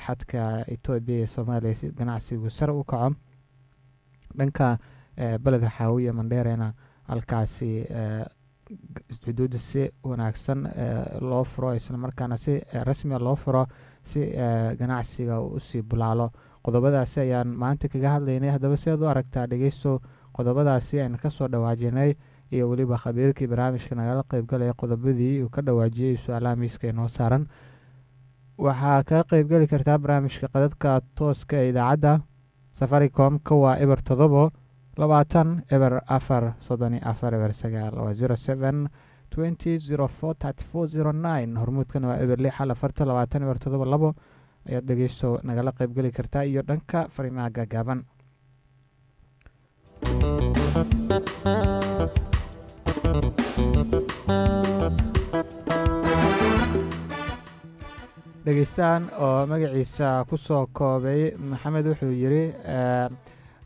xadka Itoobiya iyo Soomaaliya si ganacsigu sare u kaco. dhanka beleda Xaawiya Mandheerana halkaasi xuduudda si wanaagsan loo furo isla markaana si rasmi loo furo si ganacsiga uu usii bulaalo. qodobadaasi ayaan maanta kaga hadlaynay. haddaba sidaad u aragtaa dhegeysto qodobadaasi aynu kasoo dhawaajinay iyo weliba khabiirkii barnaamijka nagala qeybgalaya qodobadii uu ka dhawaajiyey su-aalaha miiska inoo saaran. waxaa kaga qeybgeli kartaa barnaamijka qadadka tooska ee idaacadda safaricom kawa eber 7 20 eber 4 34 eber 9 waa 07 20 04 34 09 hormuudkana waa eber 6 4 20 eber 7 2 ayaad dhegeysto nagala qeybgeli kartaa iyo dhanka fariimaha gaagaaban. dhegeystaan oo magaciisa kusoo koobay maxamed wuxuu yiri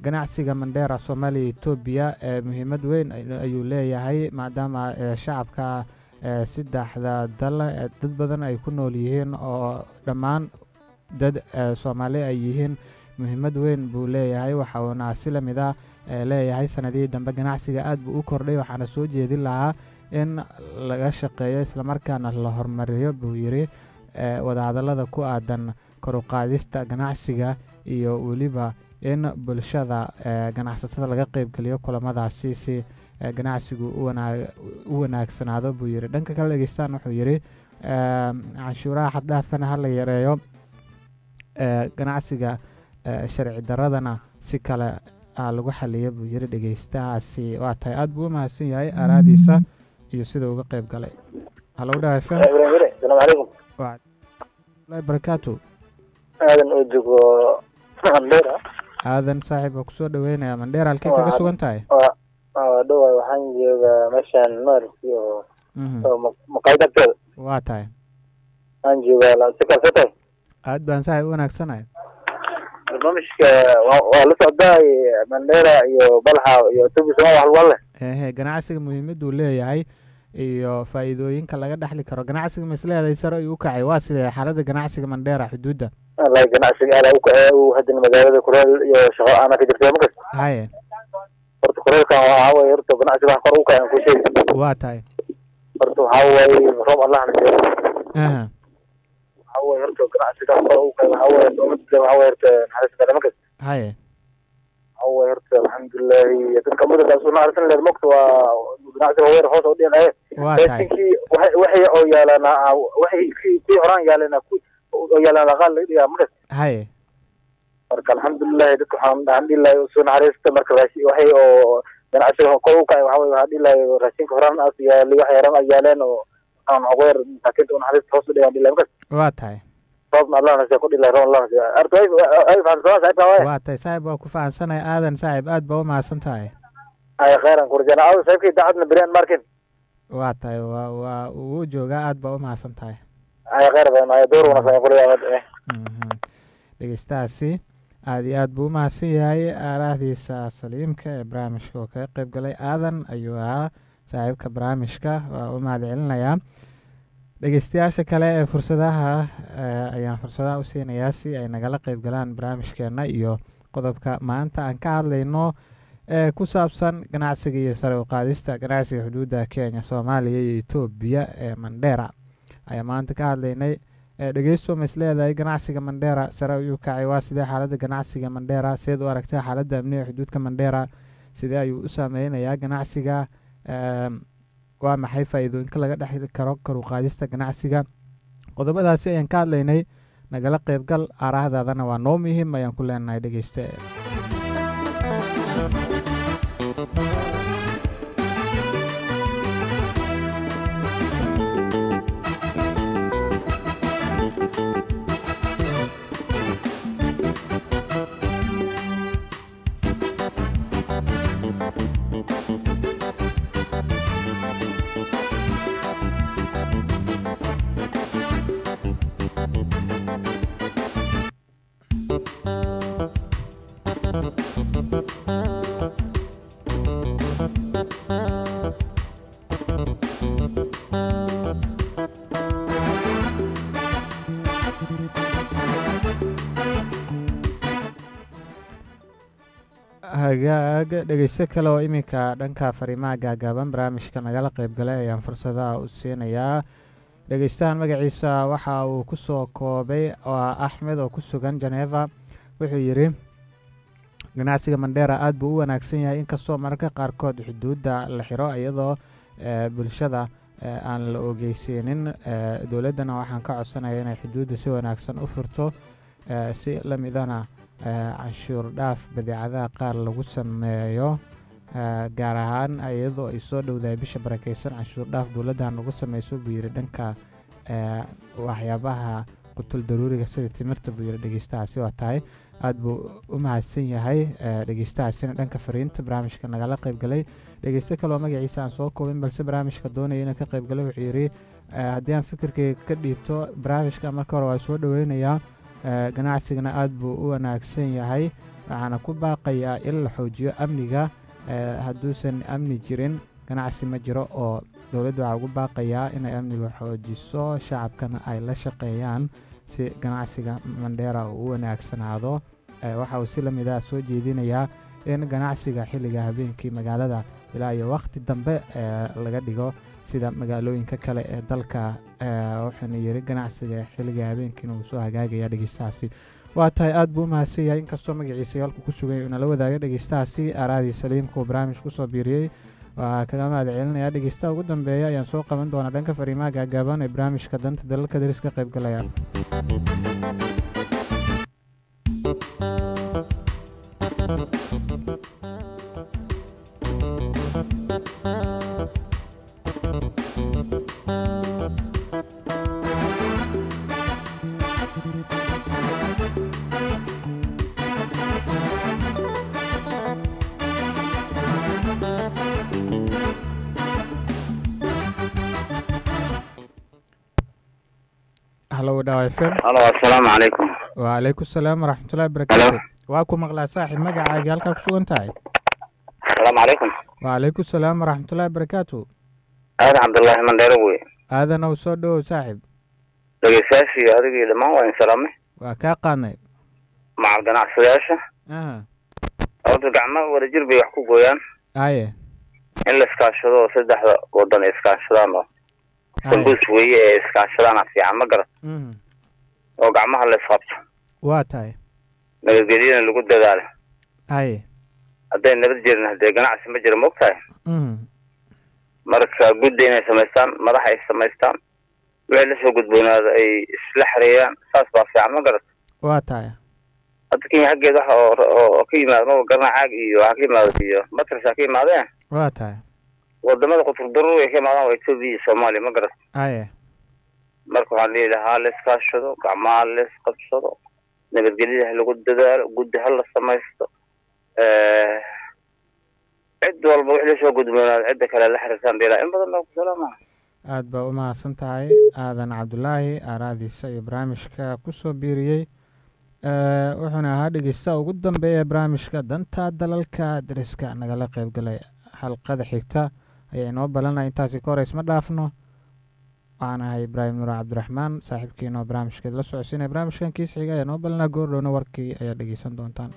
ganacsiga Mandera Soomaaliya Itoobiya muhiimad weyn ayuu leeyahay maadaama shacabka saddexda dal dad badan ay ku nool yihiin oo dhammaan dad Soomaali ay yihiin. muhiimad weyn buu leeyahay waxa uuna si la mid ah leeyahay sanadihii dambe ganacsiga aad buu u kordhay waxaana soo jeedin lahaa in laga shaqeeyo isla markaana la horumariyo buu yiri wadahadallada ku aadan kor u qaadista ganacsiga iyo weliba in bulshada ganacsatada laga qeybgeliyo kulamadaasi si ganacsigu u wanaagsanaado buu yiri. dhanka kale dhegeystaan wuxuu yiri canshuuraha xad-dhaafkana ha la yareeyo ganacsiga sharci daradana si kale lagu xaliyo buu yiri. dhegeystahaasi waa tahay aad buu u mahadsan yahay araadiisa iyo sida uga qeyb galay. halo dhaafan السلام عليكم الله barakaatu aadan oo joogo Mandera aadan saaxiib oo kusoo dhaweynaya Mandera halkee kaga sugan tahay? dhawaa waxaan joogaa meeshaan Marsi oo maqaydada waa tahay aan joogaa la secretary aad baan saaxiib u wanaagsanahay. barnaamijka waa la socdaa Mandera iyo Balha iyo Tubiso wax walba ganacsiga muhiimadu leeyahay iyo faa'iidooyinka laga dhaxli karo. ganacsiga mas'aaladeeda sare ayuu u kacay. waa sidee xaaladda ganacsiga Mandera xuduudda? والله ganacsiga aad u kacay hadda magaalada Kural iyo shaqo aan ka jirtay markaas haye horta Kuralka waxa way horta ganacsiga wax kor u kacay ku sheegay waa tahay horta waxa way roob Allah na jiro waxa way horta ganacsiga kor u kacay waxa way dowladda waxa way horta xariisada markaas haye waxa way horta alxamdulillah dadka mudada soo naarsan leed maqto waa ganacsiga way hoos u dhigay waa tahay waxay oo yaalana waxay ku horaan yaalana ku yaalana laqal dhiga markaas haye marka alxamdulillah dadku waxaan dhilayo soo naarista marka raashin waxay oo ganacsiga kor u kacay waxa way waxaan dhilayo raashinka horaan as yaali wax yaran yaaleen oo aan ogeer taakid oo naarista hoos u dhigan dhilayo markaas waa tahay sabab Allah na ku dhilayo Allah artay ay faansan waa tahay saaxiib waa ku faansanay aadan saaxiib aad baa u mahadsan tahay. ay khayran kurjana aad saaxiibkii daacadna Brian Markin waa tahay waa uu joogaa aad baa u mahadsan tahay. ay khayr baa ma door wanaagsan qoriyaad dhegeystaasi aad iyo aad buu u mahadsan yahay aaraahdiisa saliimka ee barnaamijka oo kaga qeyb galay. aadan ayuu ahaa saaxiibka barnaamijka waa u mahad celinayaa. dhegeystayaasha kale ee fursadaha ayaan fursadaha u siinayaa si ay nagala qeyb galaan barnaamijkeena iyo qodobka maanta aan ka hadlayno ee ku saabsan ganacsiga iyo sare u qaadista ganacsiga xuduudda Kenya Soomaaliya iyo Itoobiya ee Mandera ayaa maanta ka hadlaynay. dhegeysto mas'aaladeeda ganacsiga Mandera sare ayuu kacay. waa sidee xaaladda ganacsiga Mandera? sidee u aragtaa xaaladda amniga xuduudka Mandera? sidee ayuu u saameynayaa ganacsiga? waa maxay faa'iidooyinka laga dhaxli karo kor u qaadista ganacsiga? qodobadaasi ayaan ka hadlaynay. nagala qeybgal aaraahdaadana waa noo muhiim ayaan ku leenahay dhegeyste. hagaag hagaag dhegeysto kale oo iminka dhanka fariimaha gaagaaban barnaamijka nagala qayb galay ayaan fursadaha u siinayaa. dhegeystahan magaciisa waxa uu ku soo koobay waa Axmed oo ku sugan Geneva. wuxuu yiri ganacsiga Mandera aad buu u wanaagsan yahay inkastoo mararka qaarkood xuduudda la xiro iyadoo bulshada aan la ogeysiinin. dowladana waxaan ka codsanayaa inay xuduudda si wanaagsan u furto si la midana canshuur dhaaf badeecadaha qaar lagu sameeyo gaar ahaan iyadoo ay soo dhowdahay bisha barakeysan canshuur dhaaf dowladdan lagu sameyso buu yiri dhanka waxyaabaha qutul daruuriga sida timirta buu yiri. dhegeystahaasi waa tahay aad buu u mahadsan yahay dhegeystahaasina dhanka fariinta barnaamijka nagala qayb galay. dhegeysto kale oo magaciisa aan soo koobin balse barnaamijka doonaya inaan ka qayb galo wuxuu yiri haddii aan fikirkayga ka dhiibto barnaamijka marka hore waa soo dhoweynayaa ganacsigana aad buu u wanaagsan yahay waxaana ku baaqayaa in la xoojiyo amniga hadduusan amni jirin ganacsi ma jiro oo dowladda waxaa ugu baaqayaa inay amniga xoojiso shacabkana ay la shaqeeyaan si ganacsiga Mandera uu u wanaagsanaado. waxa uu si la mid ah soo jeedinayaa in ganacsiga xilliga habeenkii magaalada ilaa iyo waqti dambe laga dhigo sida magaalooyinka kale ee dalka. wuxuuna yiri ganacsiga xilliga habeenkiina uu soo hagaagaya. dhegeystahaasi waa tahay aad buu u mahadsan yahay inkastoo magaciisa halku ku sugan inala wadaaga dhegeystahaasi araadi saliimka uu barnaamij kusoo biiriyey. waa kaga mahad celinaya. dhegeystaha ugu dambeeya ayaan soo qaban doonaa dhanka fariimaha gaagaaban ee barnaamijka danta dalalka dariska qayb galaya. هلو داو اف ام. الو السلام عليكم. وعليكم السلام ورحمة الله وبركاته. واكو مقلع صاحب مقعاقي هلكا كسوغن تاي. السلام عليكم. وعليكم السلام ورحمة الله وبركاته. هذا عبد الله Mandera بوي. هذا نوصودو صاحب. dhegeystayaashii adigii dhammaan waa in salaamay. waa kaa qaanay. macal ganacsadayaasha. horta gacmaha wadajir bay wax ku gooyaan. aye. in la iskaashado oo saddexda wadan iskaashadaan oo sanduuq weeye ee iskaashadaan fiican ma garat. oo gacmaha la isqabto. waa tahay. nabadgelyada lagu dadaalo. aye. hadday nabad jirin haddee ganacsi ma jiro moogtahay. marka guddi inay samaystaan madax ay samaystaan wixii lasoo gudboonaada ay isla xareeyaan saas baa fiican ma garat. waa tahay. hadda Kenya xaggeed waxa oo ka yimaada ma garna caag iyo waxa ka yimaada iyo matrasa ka yimaadeen. waa tahay. wadamada qutul daruuri ay ka yimaadaan waa Itoobiya iyo Soomaaliya ma garat. aye. marka waxaan leeyahay la iskaashado gacmaha la isqabsado nabadgelyada lagu dadaalo guddi hal la samaysto cid walba wixii lasoo gudboonaada cidda kale la xiriirsan dheelaa in badan baa ku salaama. aad baa u mahadsan tahay aadan cabdulaahi aaraadiisa iyo barnaamijka kusoo biiriyey. wuxuuna ahaa dhegeysta ugu dambeeya barnaamijka danta dalalka dariska nagala qayb galay. xalqada xigta ayaa inoo balanaya intaasi ka hor isma dhaafno. waxaan ahay ibraahim nuur cabdiraxmaan saaxiibkiina oo barnaamijkeed la socodsiinaya. barnaamijkan kiis xiga ayaa inoo balanaa goor dhowna warkii ayaa dhegeysan doontaan.